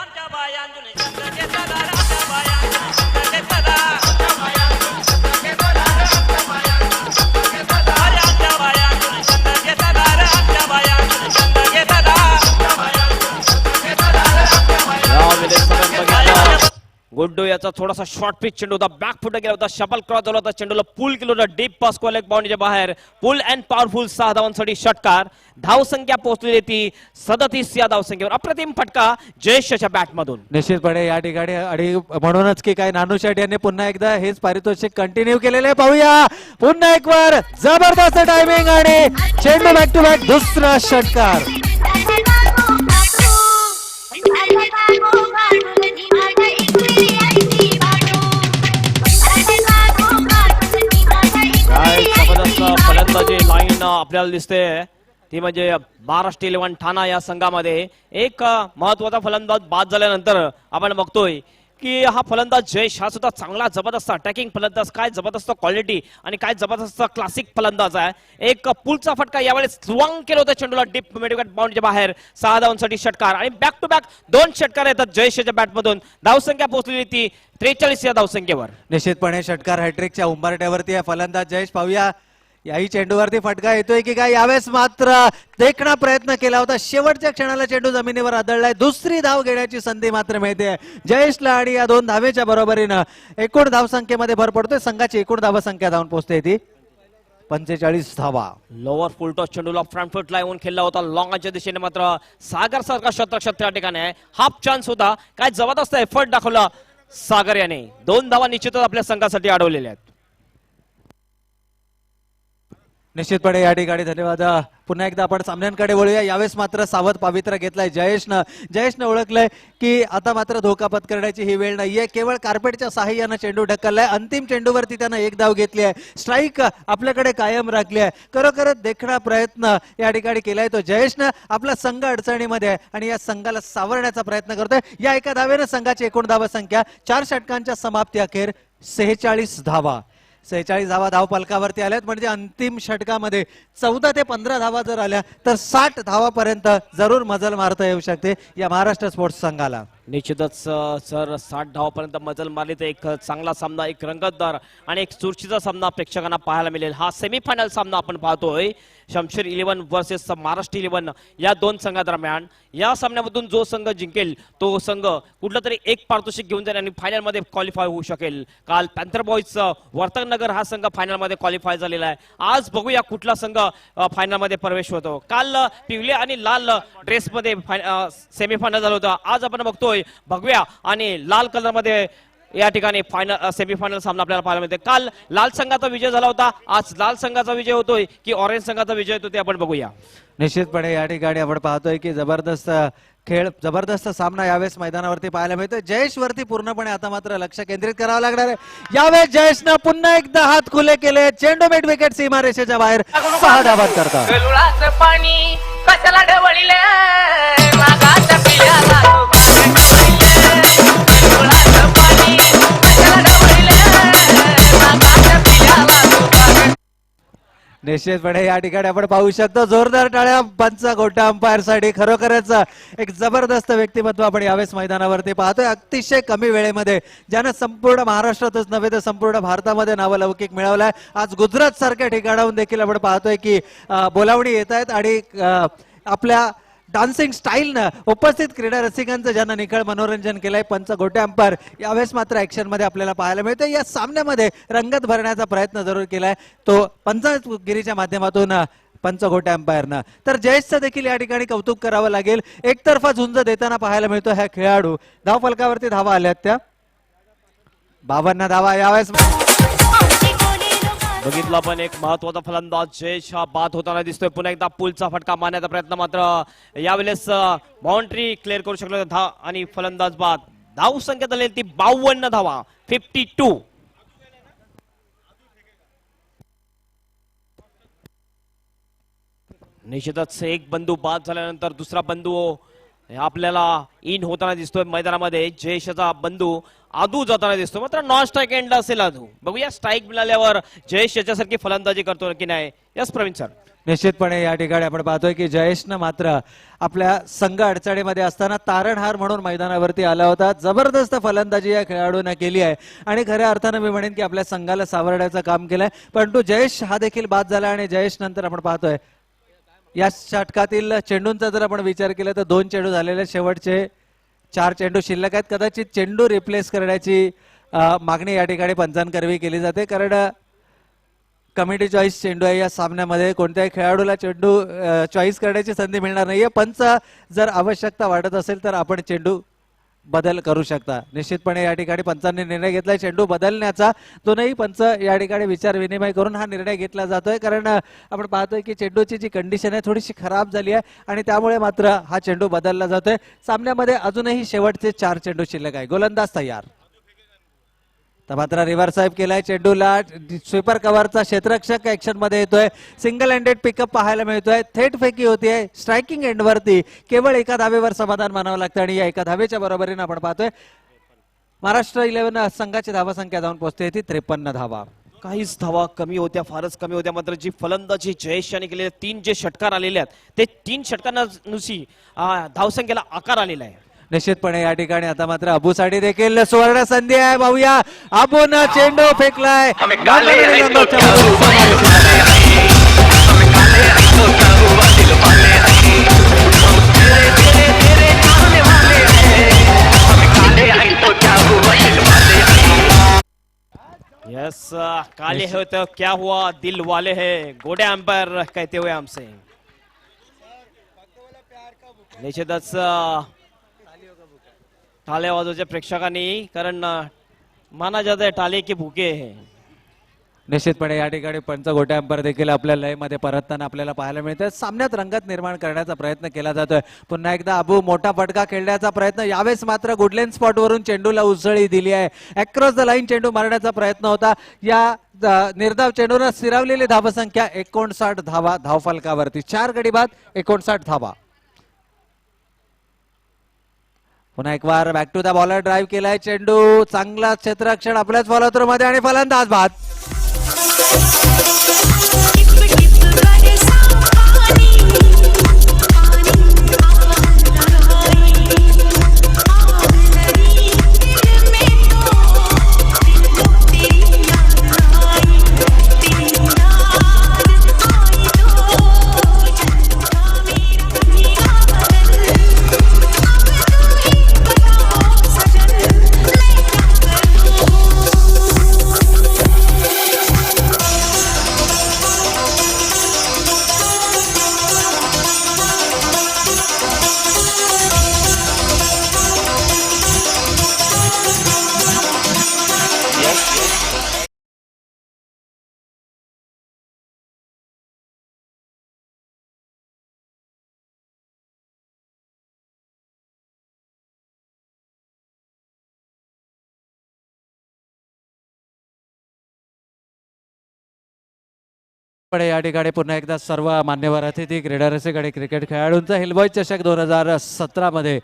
गुड्डू याचा थोडासा शॉर्ट पिच चेंडू होता. बॅक फुट गेला होता. शबल क्रॉस झाला होता. चेंडूला पूल केलं होतं. डीप पास कॉलेज बाउंड्रीच्या बाहेर. पूल अँड पॉवरफुल 6 धावांसाठी षटकार. धावसंख्या पोहोचलेली ती 37 या धावसंख्येवर. अप्रतिम फटका जयेशच्या बॅट मधून. निश्चितपणे या ठिकाणी आणि म्हणूनच की काय नानू शेठ यांनी पुन्हा एकदा हेच पारितोषिक कंटिन्यू केलेले. पाहूया पुन्हा एक वर जबरदस्त टायमिंग आणि चेंडू बॅक टू बॅक दुसरा षटकार. काय जबरदस्त फलंदाजी लाईन आपल्याला दिसते ती म्हणजे महाराष्ट्र 11 ठाणा या संघामध्ये एक महत्वाचा फलंदाज बाद झाल्यानंतर आपण बघतोय की हा फलंदाज जयेश हा सुद्धा चांगला जबरदस्त अटॅकिंग फलंदाज. काय जबरदस्त क्वालिटी आणि काय जबरदस्त क्लासिक फलंदाज आहे. एक पुलचा फटका यावेळेस स्वांग केला होता चेंडूला डीप मिडविकेट बाउंड्रीच्या बाहेर. 6 धावांसाठी षटकार आणि बॅक टू बॅक 2 षटकार येतात जयेशच्या बॅटमधून. धावसंख्या पोहोचलेली ती 43 या धावसंख्येवर. निश्चितपणे षटकार हॅट्रिकच्या उंबरट्यावरती आहे फलंदाज जयेश. पाहूया याही चेंडूवरती फटका येतोय की काय. यावेळेस मात्र देखणा प्रयत्न केला होता. शेवटच्या क्षणाला चेंडू जमिनीवर आदळलाय. दुसरी धाव घेण्याची संधी मात्र मिळते जयेशला आणि या 2 धावेच्या बरोबरीनं एकूण धावसंख्येमध्ये भर पडतोय. संघाची एकूण धावसंख्या धावून पोहोचते ती 45 धावा. लोअर फुलटॉस चेंडूला फ्रंट फुटला येऊन खेळला होता. लॉंगच्या दिशेने मात्र सागर सारखा क्षेत्ररक्षक त्या ठिकाणी आहे. हाफ चान्स होता. काय जबरदस्त एफर्ट दाखवला सागर याने. 2 धावा निश्चितच आपल्या संघासाठी अडवलेल्या आहेत. निश्चितपणे या ठिकाणी धन्यवाद. पुन्हा एकदा आपण सामन्यांकडे वळूया. यावेळेस मात्र सावध पवित्रा घेतलाय जयेशनं ओळखलंय की आता मात्र धोका पत्करण्याची ही वेळ नाहीये. केवळ कार्पेटच्या साहाय्यानं चेंडू ढकललाय. अंतिम चेंडूवरती त्यानं 1 धाव घेतली आहे. स्ट्राईक आपल्याकडे कायम राखली आहे. खरोखरच देखणा प्रयत्न या ठिकाणी केलाय तो जयेशनं. आपला संघ अडचणीमध्ये आहे आणि या संघाला सावरण्याचा प्रयत्न करतोय. या एका धावेनं संघाची एकूण धावसंख्या 4 षटकांच्या समाप्ती अखेर 46 धावा. 46 धावा धाव पलकावरती आल्यात. म्हणजे अंतिम षटकामध्ये 14 ते 15 धावा जर आल्या तर 60 धावापर्यंत जरूर मजल मारता येऊ शकते या महाराष्ट्र स्पोर्ट्स संघाला. निश्चितच सर 60 धावापर्यंत मजल मारली तर एक चांगला सामना, एक रंगतदार आणि एक चुरशीचा सामना प्रेक्षकांना पाहायला मिळेल. हा सेमीफायनल सामना आपण पाहतोय शमशेर 11 वर्सेस महाराष्ट्र 11 या 2 संघादरम्यान. या सामन्यामधून जो संघ जिंकेल तो संघ कुठलं तरी एक पारितोषिक घेऊन जाईल आणि फायनल मध्ये क्वालिफाय होऊ शकेल. काल पॅन्थर बॉईज वर्तकनगर हा संघ फायनल मध्ये क्वालिफाय झालेला आहे. आज बघूया कुठला संघ फायनल मध्ये प्रवेश होतो. काल पिवळे आणि लाल ड्रेस मध्ये सेमीफायनल झालं होतं. आज आपण बघतोय भगव्या आणि लाल कलर मध्ये या ठिकाणी फायनल सेमीफायनल सामना आपल्याला पाहायला मिळते. काल लाल संघाचा विजय झाला होता, आज लाल संघाचा विजय होतोय की ऑरेंज संघाचा विजय होतो ते आपण बघूया. निश्चितपणे या ठिकाणी आपण पाहतोय की जबरदस्त खेळ, जबरदस्त सामना यावेळेस मैदानावरती पाहायला मिळतोय. जयेश वरती पूर्णपणे आता मात्र लक्ष केंद्रित करावं लागणार आहे. यावेळेस जयेशनं पुन्हा एकदा हात खुले केले, चेंडू मिड विकेट सीमारेषेच्या बाहेर 6 धावात करता. गरुळाचं पाणी कशाला ढवळीले मागाच्या पिल्याला गरुळाचं पाणी कशाला ढवळीले मागाच्या पिल्याला. निश्चितपणे या ठिकाणी आपण पाहू शकतो जोरदार टाळ्या पंच गोटा अंपायर साठी. खरोखरच एक जबरदस्त व्यक्तिमत्व आपण यावेळेस मैदानावरती पाहतोय. अतिशय कमी वेळेमध्ये ज्यानं संपूर्ण महाराष्ट्रातच नव्हे तर संपूर्ण भारतामध्ये नावलौकिक मिळवलाय. आज गुजरात सारख्या ठिकाणाहून देखील आपण पाहतोय की बोलावणी येत आहेत आणि आपल्या डान्सिंग स्टाईलनं उपस्थित क्रीडा रसिकांचं ज्यांना निखळ मनोरंजन केलंय पंच गोटे अंपायर यावेळेस मात्र ऍक्शन मध्ये आपल्याला पाहायला मिळतं. या सामन्यामध्ये रंगत भरण्याचा प्रयत्न जरूर केलाय तो पंचगिरीच्या माध्यमातून पंच गोटे अंपायरनं. तर जयेशचं देखील या ठिकाणी कौतुक करावं लागेल. एकतर्फा झुंज देताना पाहायला मिळतो ह्या खेळाडू. धावफलकावरती धावा आल्यात त्या 52 धावा यावेळेस. बघितला पण एक महत्वाचा फलंदाज जयेश हा बाद होताना दिसतोय. पुन्हा एकदा पुलचा फटका मारण्याचा प्रयत्न मात्र यावेळेस बाउंड्री क्लिअर करू शकलो आणि फलंदाज बाद. धाव संख्या झाली ती 52 धावा 52. निश्चितच एक बंधू बाद झाल्यानंतर दुसरा बंधू आपल्याला इन होताना दिसतोय मैदानामध्ये. जयेशचा बंधू आदू जाताना दिसतो, मात्र नॉन स्ट्राईक एंड असेल आदू. बघूया स्ट्राईक मिळाल्यावर जयेश याच्यासारखी फलंदाजी करतो की नाही. Yes Praveen sir. निश्चितपणे या ठिकाणी आपण पाहतोय की जयेशनं मात्र आपल्या संघ अडचणीमध्ये असताना तारणहार म्हणून मैदानावरती आला होता. जबरदस्त फलंदाजी या खेळाडूने केली आहे आणि खऱ्या अर्थानं मी म्हणेन की आपल्या संघाला सावरण्याचं काम केलंय. परंतु जयेश हा देखील बाद झाला आणि जयेश नंतर आपण पाहतोय या षटकातील चेंडूंचा जर आपण विचार केला तर 2 चेंडू झालेले, शेवटचे 4 चेंडू शिल्लक आहेत. कदाचित चेंडू रिप्लेस करण्याची मागणी या ठिकाणी पंचांकरवी केली जाते कारण कमिटी चॉईस चेंडू आहे या सामन्यामध्ये. कोणत्याही खेळाडूला चेंडू चॉईस करण्याची संधी मिळणार नाहीये. पंच जर आवश्यकता वाटत असेल तर आपण चेंडू बदल करू शकता. निश्चितपणे या ठिकाणी पंचांनी निर्णय घेतलाय चेंडू बदलण्याचा. दोनही पंच या ठिकाणी विचार विनिमय करून हा निर्णय घेतला जातोय कारण आपण पाहतोय की चेंडूची जी कंडिशन आहे थोडीशी खराब झाली आहे आणि त्यामुळे मात्र हा चेंडू बदलला जातोय. सामन्यामध्ये अजूनही शेवटचे 4 चेंडू शिल्लक आहे. गोलंदाज तयार. तर मात्र रिव्हर्स साहेब केलाय चेंडूला. स्वीपर कव्हरचा क्षेत्ररक्षक ऍक्शन मध्ये येतोय. सिंगल हँडेड पिकअप पाहायला मिळतोय. थेट फेकी होतीये स्ट्रायकिंग एंड वरती. केवळ एका धावेवर समाधान मानावं लागतं आणि या एका धावेच्या बरोबरीने आपण पाहतोय महाराष्ट्र 11 संघाची धावा संख्या जाऊन पोहोचते ती 53 धावा. काहीच धावा कमी होत्या, फारच कमी होत्या. मात्र जी फलंदाजी जयेश यांनी केले 3 जे षटकार आलेले आहेत ते 3 षटकांनुसार धावसंख्येला आकार आलेला आहे. निश्चितपणे या ठिकाणी आता मात्र अबूसाठी देखील सुवर्ण संधी आहे. पाहूया अबून चेंडू फेकलाय. यस काले हो तो क्या हुआ दिल वाले है, गोडे अंपायर कहते हुए हमसे. निश्चितच टाळ्या वाजवायच्या प्रेक्षकांनी कारण माना जाता है टाळे की भूके है. निश्चितपणे या ठिकाणी पंच गोटे अंपायर देखील आपल्या लयमध्ये परतताना आपल्याला पाहायला मिळतं. सामन्यात रंगत निर्माण करण्याचा प्रयत्न केला जातोय. पुन्हा एकदा अबू मोठा फटका खेळण्याचा प्रयत्न. यावेळेस मात्र गुडलेन स्पॉट वरून चेंडूला उसळी दिली आहे. अक्रॉस द लाईन चेंडू मारण्याचा प्रयत्न होता. या निर्धाव चेंडूने स्थिरावलेली धावसंख्या 59 धावा धावफलकावरती. 4 गडी बाद 59 धावा. पुन्हा एक बार back to the bowler drive केलाय चेंडू. चांगला क्षेत्ररक्षण आपल्याच फॉलोथ्रू मध्ये आणि फलंदाज बाद. पण या ठिकाणी पुन्हा एकदा सर्व मान्यवर अतिथी क्रीडा रसिक आणि क्रिकेट खेळाडूंचा हेलबॉय चषक 2017 मध्ये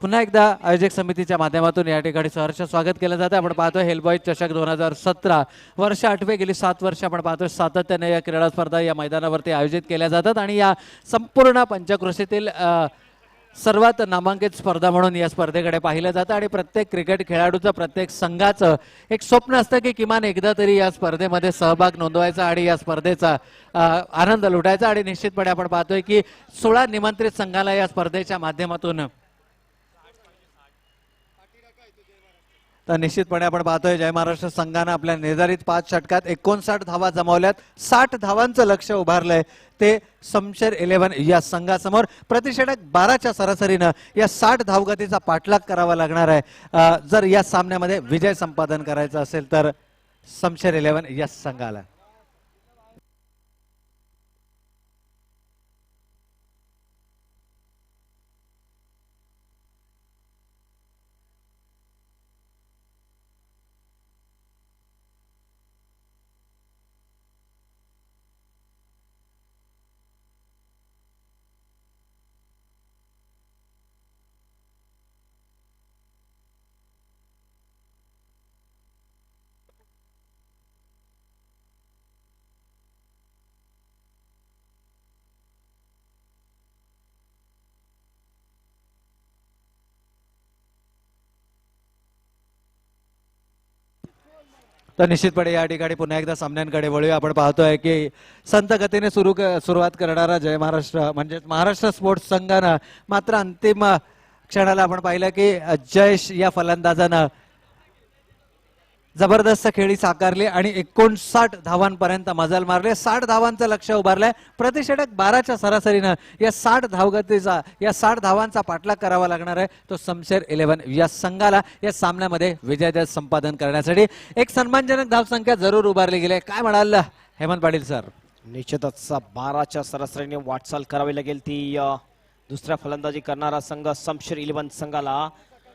पुन्हा एकदा आयोजक समितीच्या माध्यमातून या ठिकाणी सहर्ष स्वागत केलं जातं. आपण पाहतोय हेलबॉय चषक 2017 वर्ष 8वे गेली 7 वर्ष आपण पाहतोय सातत्याने या क्रीडा स्पर्धा या मैदानावरती आयोजित केल्या जातात आणि या संपूर्ण पंचक्रोशीतील सर्वात नामांकित स्पर्धा म्हणून या स्पर्धेकडे पाहिलं जातं आणि प्रत्येक क्रिकेट खेळाडूचं प्रत्येक संघाचं एक स्वप्न असतं की किमान एकदा तरी या स्पर्धेमध्ये सहभाग नोंदवायचा आणि या स्पर्धेचा आनंद लुटायचा. आणि निश्चितपणे आपण पाहतोय की 16 निमंत्रित संघाला या स्पर्धेच्या माध्यमातून तर निश्चितपणे आपण पाहतोय जय महाराष्ट्र संघानं आपल्या निर्धारित 5 षटकात 59 धावा जमावल्यात. 60 धावांचं लक्ष उभारलंय ते समशेर 11 या संघासमोर. प्रतिषटक 12च्या सरासरीनं या 60 धावगतीचा पाठलाग करावा लागणार आहे जर या सामन्यामध्ये विजय संपादन करायचा असेल तर समशेर 11 या संघाला. तर निश्चितपणे या ठिकाणी पुन्हा एकदा सामन्यांकडे वळूया. आपण पाहतोय की संत गतीने सुरुवात करणारा जय महाराष्ट्र म्हणजे महाराष्ट्र स्पोर्ट्स संघानं मात्र अंतिम क्षणाला आपण पाहिलं की जयेश या फलंदाजानं जबरदस्त खेळी साकारली आणि 59 धावांपर्यंत मजल मारले. 60 धावांचं लक्ष उभारलंय. प्रतिषटक 12च्या सरासरीनं या 60 धावांचा पाठलाग करावा लागणार आहे तो समशेर 11 या संघाला या सामन्यामध्ये विजय संपादन करण्यासाठी. एक सन्मानजनक धावसंख्या जरूर उभारली गेली. काय म्हणाल हेमंत पाटील सर? निश्चितच 12च्या सरासरीने वाटचाल करावी लागेल ती दुसऱ्या फलंदाजी करणारा संघ समशेर 11 संघाला.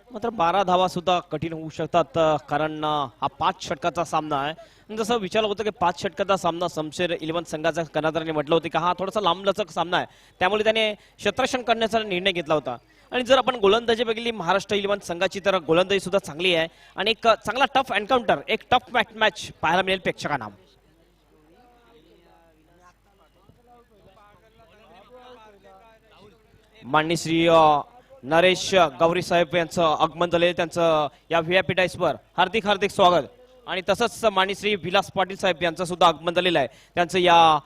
मात्र 12 धावा सुद्धा कठीण होऊ शकतात कारण हा 5 षटकाचा सामना आहे. जसं विचारलं होतं की 5 षटकाचा सामना समशेर 11 संघाचा कर्णधाराने म्हटलं होतं की हा थोडासा लांबलचक सामना आहे त्यामुळे त्याने क्षेत्ररक्षण करण्याचा निर्णय घेतला होता. आणि जर आपण गोलंदाजी बघितली महाराष्ट्र 11 संघाची तर गोलंदाजी सुद्धा चांगली आहे आणि एक चांगला टफ एन्काउंटर एक टफ मॅच पाहायला मिळेल प्रेक्षकांना. माननीय श्री नरेश गौरी साहेब यांचं आगमन झाले. त्यांचं या व्हीआयपी डायसवर हार्दिक हार्दिक स्वागत. आणि तसंच माननीय श्री विलास पाटील साहेब यांचं सुद्धा आगमन झालेलं आहे. त्यांचं या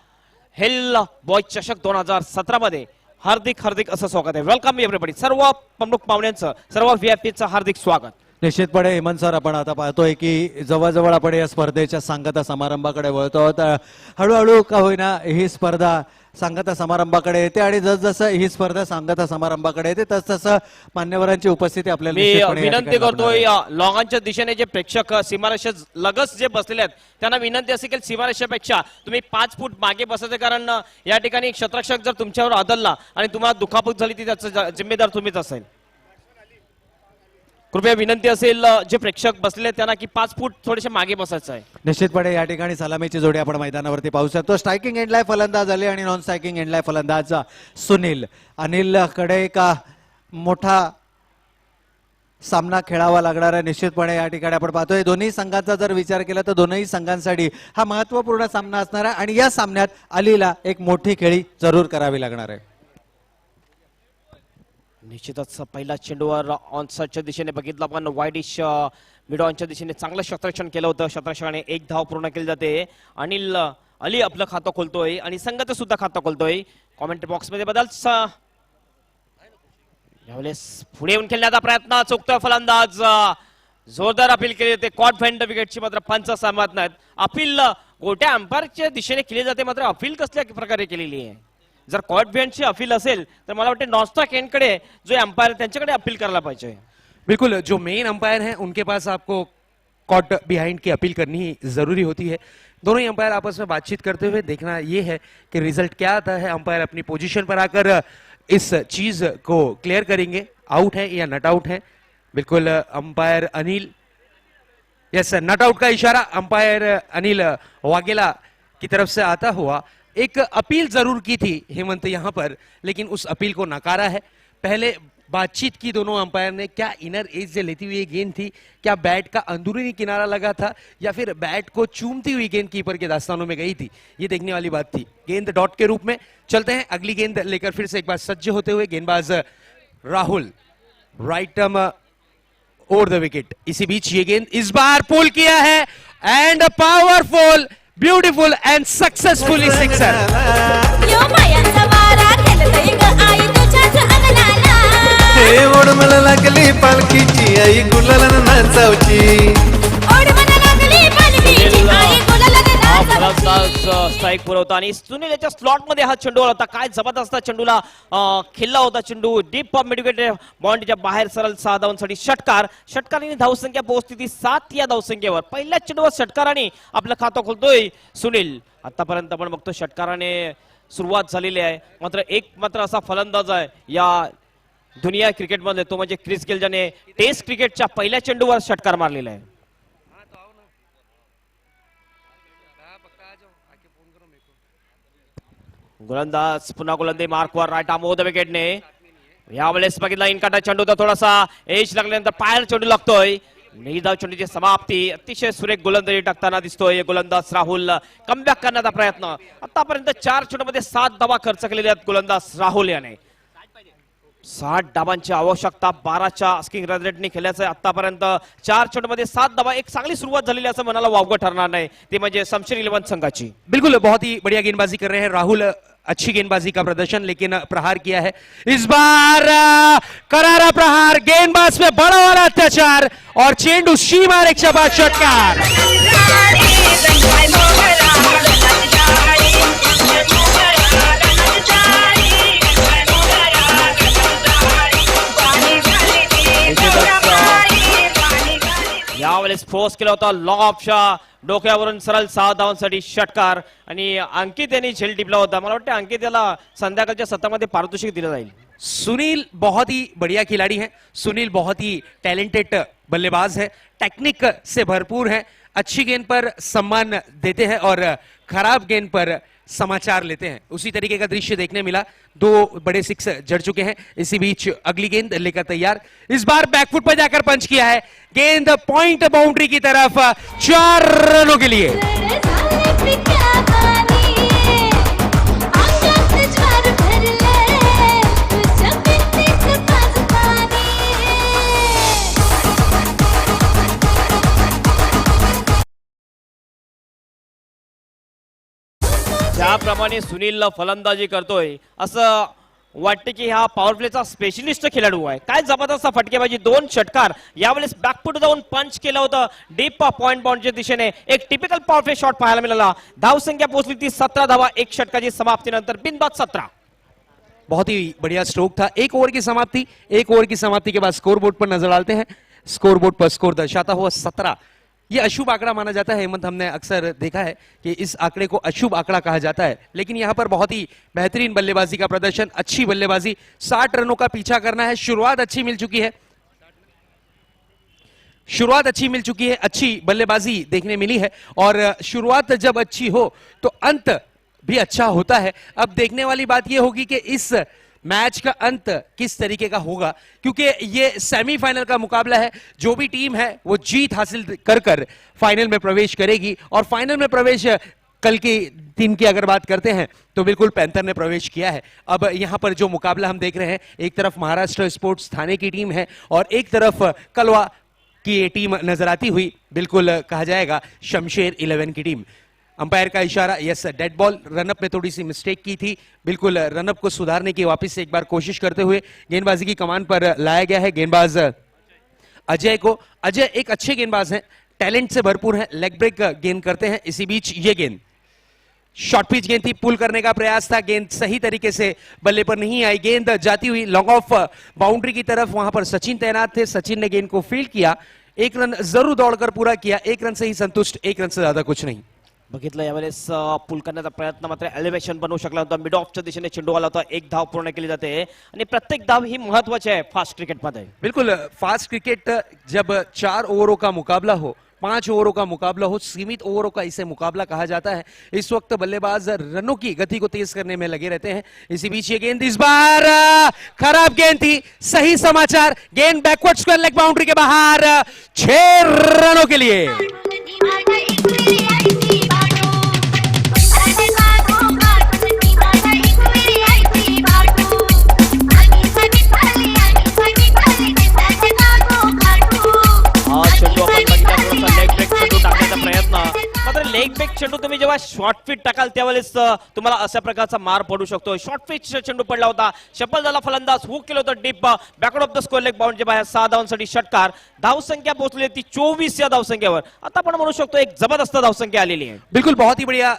हेल बॉय चषक 2017 मध्ये हार्दिक हार्दिक असं स्वागत आहे. Welcome everybody. सर्व प्रमुख पाहुण्यांचं सर्व व्हीआयपीचं हार्दिक स्वागत. निश्चितपणे हेमंत सर आपण आता पाहतोय की जवळजवळ आपण या स्पर्धेच्या सांगता समारंभाकडे वळतो. तर हळूहळू का होईना ही स्पर्धा सांगता समारंभाकडे येते आणि जसजसं ही स्पर्धा सांगता समारंभाकडे येते तसतसं मान्यवरांची उपस्थिती आपल्याला मी विनंती करतोय लॉंगांच्या दिशेने जे प्रेक्षक सीमारेषे लगच जे बसलेले आहेत त्यांना विनंती असेल की सीमारेषेपेक्षा तुम्ही 5 फूट मागे बसायचे कारण या ठिकाणी क्षेत्ररक्षक जर तुमच्यावर आदळला आणि तुम्हाला दुखापत झाली ती त्याचा जिम्मेदार तुम्हीच असेल. कृपया विनंती असेल जे प्रेक्षक बसले त्यांना की 5 फूट थोडेसे मागे बसायचं आहे. निश्चितपणे या ठिकाणी सलामीची जोडी आपण मैदानावरती पाहू शकतो. स्ट्रायकिंग एंडला फलंदाज आले आणि नॉन स्ट्रायकिंग एंडला फलंदाज सुनील. अनिल कडे का मोठा सामना खेळावा लागणार आहे. निश्चितपणे या ठिकाणी आपण पाहतोय दोन्ही संघांचा जर विचार केला तर दोनही संघांसाठी हा महत्वपूर्ण सामना असणार आहे आणि या सामन्यात अलीला एक मोठी खेळी जरूर करावी लागणार आहे. निश्चितच पहिला चेंडूवर ऑनसाइडच्या दिशेने बघितलं आपण वाईडिश मिड ऑनच्या दिशेने चांगलं क्षेत्ररक्षण केलं होतं. क्षेत्ररक्षणाने 1 धाव पूर्ण केली जाते. अनिल अली आपलं खातं खोलतोय आणि संघाचं सुद्धा खातं खोलतोय. कॉमेंट्री बॉक्स मध्ये बदल यावेळेस पुढे येऊन खेळण्याचा प्रयत्न चुकतोय फलंदाज. जोरदार अपील केली जाते. कॉट फेंड विकेटची मात्र पंच सहमत नाहीत. अपील गोट्या अंपायरच्या दिशेने केली जाते मात्र अपील कसल्या प्रकारे केलेली आहे. जर कॉट बेंचची अपील असेल तर मला वाटतं नॉस्टॉक एंडकडे जो अंपायर त्यांच्याकडे अपील करायला पाहिजे. बिल्कुल जो मेन अंपायर हैं उनके पास आपको कॉट बिहाइंड की अपील करनी ही जरूरी होती है. दोनों ही अंपायर आपस में बातचीत करते हुए देखना ये है कि रिजल्ट क्या आता है. अंपायर अपनी पोजीशन पर आकर इस चीज को क्लियर करेंगे आउट है या नट आउट है. बिल्कुल umpire Anil yes nut out का इशारा अंपायर अनिल वाघेला की तरफ से आता हुआ एक अपील जरूर की थी हेमंत यहां पर, लेकिन उस अपील को नकारा है। पहले बातचीत की दोनों अंपायर ने, क्या इनर एज से लेती हुई ये गेंद थी, क्या बैट का अंदरूनी किनारा लगा था, या फिर बैट को चूमती हुई गेंद कीपर के दास्तानों में गई थी, ये देखने वाली बात थी। गेंद डॉट के रूप में चलते हैं, अगली गेंद लेकर फिर से एक बार सज्ज होते हुए गेंदबाज Rahul, right arm over the wicket. इसी बीच ये गेंद इस बार पुल किया है and powerful, beautiful and successfully sixer. यो मायांचा वारा खेळतय ग आई तुझ्याच अंगणाला ओढ मला लागली पालखीची आई गुलाला नाचावची ओढ मला लागली पालखीची आई गुलाला नाचावची स्ट्राईक पुरवता आणि सुनील याच्या स्लॉट मध्ये हा चेंडू आला होता. काय जबरदस्त चेंडूला खेळला होता चेंडू डीप मिडविकेट बाउंड्रीच्या बाहेर सरळ 6 धावांसाठी षटकार. षटकाराने धावसंख्या पोहोचती ती 7 या धावसंख्येवर. पहिल्या चेंडूवर षटकाराने आपलं खातं खोलतोय सुनील. आतापर्यंत आपण बघतो षटकाराने सुरुवात झालेली आहे, मात्र असा फलंदाज आहे या दुनिया क्रिकेटमध्ये, तो म्हणजे क्रिस गेल, ज्याने टेस्ट क्रिकेटच्या पहिल्या चेंडूवर षटकार मारलेला आहे. गोलंदाज पुन्हा गोलंदाजी मार्कवर राईट आर्म ओव्हर द विकेटने. यावेळेस बघितला इनकाटा चेंडू तर थोडासा एज लागल्यानंतर पायाला चेंडू लागतोय. निर्धाव चेंडूची समाप्ती. अतिशय सुरेख गोलंदाजी टाकताना दिसतोय गोलंदाज राहुल. कमबॅक करण्याचा प्रयत्न. आतापर्यंत 4 चेंडूमध्ये 7 धावा खर्च केलेल्या आहेत गोलंदाज राहुल याने. 60 धावांची आवश्यकता 12च्या आस्किंग रन रेटने खेळल्याचं आतापर्यंत. 4 चेंडूमध्ये 7 धावा, एक चांगली सुरुवात झालेली असं म्हणायला वावगं ठरणार नाही. ते म्हणजे शमशेर 11 संघाची. बिल्कुल बहुत ही बढ़िया गेंदबाजी कर रहे हैं राहुल, अच्छी गेंदबाजी का प्रदर्शन, लेकिन प्रहार किया है इस बार, करारा प्रहार, गेंदबाज पे बड़ा वाला अत्याचार और चेंडू सीमा रेखा बाद षटकार. यावेळेस फोर्स केला होता लॉंग ऑफच्या डोक्यावरून सरळ 6 धावांसाठी षटकार. आणि अंकित यांनी झेल टिपला होता. मला वाटतं अंकित याला संध्याकाळच्या सत्रामध्ये पारितोषिक दिलं जाईल. सुनील बहुत ही बढ़िया खिलाड़ी हैं, सुनील बहुत ही टैलेंटेड बल्लेबाज है, टेक्निक से भरपूर है, अच्छी गेंद पर सम्मान देते हैं और खराब गेंद पर समाचार लेते हैं. उसी तरीके का दृश्य देखने मिला. 2 बड़े 6 जड़ चुके हैं. इसी बीच अगली गेंद लेकर तैयार. इस बार बैकफुट पर जाकर पंच किया है. गेंद पॉइंट बाउंड्री की तरफ 4 रनों के लिए. ज्याप्रमाणे सुनील फलंदाजी करतोय असं वाटतं की हा पॉवर प्लेचा स्पेशलिस्ट खेळाडू आहे. काय जबरदस्त फटकेबाजी, 2 षटकार. यावेळेस बॅकफुट जाऊन पंच केलं होतं डीप पॉइंट बाउंड्रीच्या दिशेने. एक टिपिकल पॉवर प्ले शॉट पाहायला मिळाला. धावसंख्या पोहोचली ती 17 धावा 1 षटकाची समाप्तीनंतर. बिनबाद 17. बहुत ही बढ़िया स्ट्रोक था. 1 ओवर की समाप्ति, 1 ओवर की समाप्ति के बाद स्कोरबोर्ड पर नजर डालते हैं. स्कोरबोर्ड पर स्कोर दर्शाता हुआ 17. ये अशुभ आंकड़ा माना जाता है हेमंत, हमने अक्सर देखा है कि इस आंकड़े को अशुभ आंकड़ा कहा जाता है, लेकिन यहां पर बहुत ही बेहतरीन बल्लेबाजी का प्रदर्शन, अच्छी बल्लेबाजी. 60 रनों का पीछा करना है. शुरुआत अच्छी मिल चुकी है, अच्छी बल्लेबाजी देखने मिली है. और शुरुआत जब अच्छी हो तो अंत भी अच्छा होता है. अब देखने वाली बात यह होगी कि इस मैच का अंत किस तरीके का होगा, क्योंकि ये सेमीफाइनल का मुकाबला है. जो भी टीम है वो जीत हासिल कर फाइनल में प्रवेश करेगी. और फाइनल में प्रवेश कल के दिन की अगर बात करते हैं तो बिल्कुल पैंथर ने प्रवेश किया है. अब यहां पर जो मुकाबला हम देख रहे हैं, एक तरफ महाराष्ट्र स्पोर्ट्स थाने की टीम है और एक तरफ कलवा की ये टीम नजर आती हुई बिल्कुल कहा जाएगा शमशेर 11 की टीम. अंपायर का इशारा, यस डेड बॉल. रनअप में थोड़ी सी मिस्टेक की थी, बिल्कुल रनअप को सुधारने की वापस से एक बार कोशिश करते हुए गेंदबाजी की कमान पर लाया गया है गेंदबाज अजय को. अजय एक अच्छे गेंदबाज हैं, टैलेंट से भरपूर हैं, लेग ब्रेक गेंद करते हैं. इसी बीच ये गेंद शॉर्ट पिच गेंद थी, पुल करने का प्रयास था, गेंद सही तरीके से बल्ले पर नहीं आई. गेंद जाती हुई लॉन्ग ऑफ बाउंड्री की तरफ. वहां पर सचिन तैनात थे, सचिन ने गेंद को फील्ड किया. 1 रन जरूर दौड़कर पूरा किया. 1 रन से ही संतुष्ट, 1 रन से ज्यादा कुछ नहीं. बघितलं यावेळेस पुल करण्याचा प्रयत्न, मात्र एलिव्हेशन बनवू शकला होता. मिड ऑफच्या दिशेने चेंडू आला होता. 1 धाव पूर्ण केली जाते आणि प्रत्येक धाव ही महत्वाची आहे फास्ट क्रिकेटमध्ये. बिल्कुल फास्ट क्रिकेट जब 4 ओवरों का मुकाबला हो, 5 ओवरों का मुकाबला हो, सीमित ओवरों का इसे मुकाबला कहा जाता है। इस वक्त बल्लेबाज रनों की गति को तेज करने में लगे रहते हैं। इसी बीच ये गेंद इस बार खराब गेंद थी। सही समाचार, गेंद बैकवर्ड स्क्वायर लेग बाउंड्री के बाहर, 6 रनों के लिए। लेग ब्रेक चेंडू तुम्ही जेव्हा शॉर्ट फिट टाकाल त्यावेळेस तुम्हाला अशा प्रकारचा मार पडू शकतो। शॉर्ट फिट चेंडू पडला होता, शफल झाला फलंदाज, हुक केलं होतं deep backward of the score leg boundary बाहेर 6 धावांसाठी षटकार। धावसंख्या पोहोचली ती 24 या धावसंख्येवर। आता आपण म्हणू शकतो एक जबरदस्त धावसंख्या आलेली है। बिल्कुल बहुत ही बढ़िया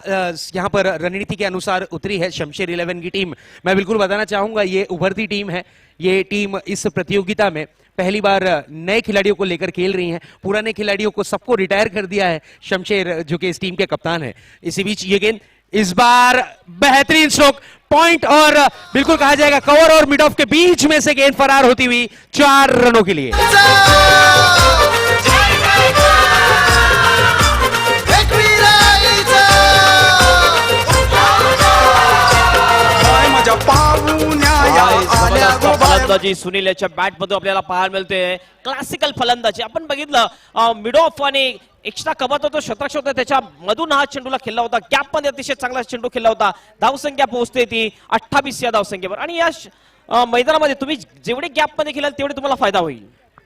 यहाँ पर रणनीति के अनुसार उतरी है शमशेर 11 की टीम। मैं बिल्कुल बताना चाहूंगा ये उभरती टीम है। ये टीम इस प्रतियोगिता में पहली बार नए खिलाड़ियों को लेकर खेल रही हैं। पुराने खिलाड़ियों को सबको रिटायर कर दिया है शमशेर, जो कि इस टीम के कप्तान है। इसी बीच ये गेंद इस बार बेहतरीन स्ट्रोक, पॉइंट और बिल्कुल कहा जाएगा कवर और मिड ऑफ के बीच में से गेंद फरार होती हुई 4 रनों के लिए। फलंदाजी सुनील याच्या बॅट मध्ये आपल्याला पाहायला मिळते। क्लासिकल फलंदाजी आपण बघितलं, मिड ऑफ आणि एक्स्ट्रा कव्हर होतो, शतक होतं, त्याच्या मधून हा चेंडूला खेळला होता। गॅप मध्ये अतिशय चांगला चेंडू खेळला होता। धावसंख्या पोहोचते ती 28 या धावसंख्येवर आणि या मैदानामध्ये तुम्ही जेवढे गॅप मध्ये खेळाल तेवढे तुम्हाला फायदा होईल।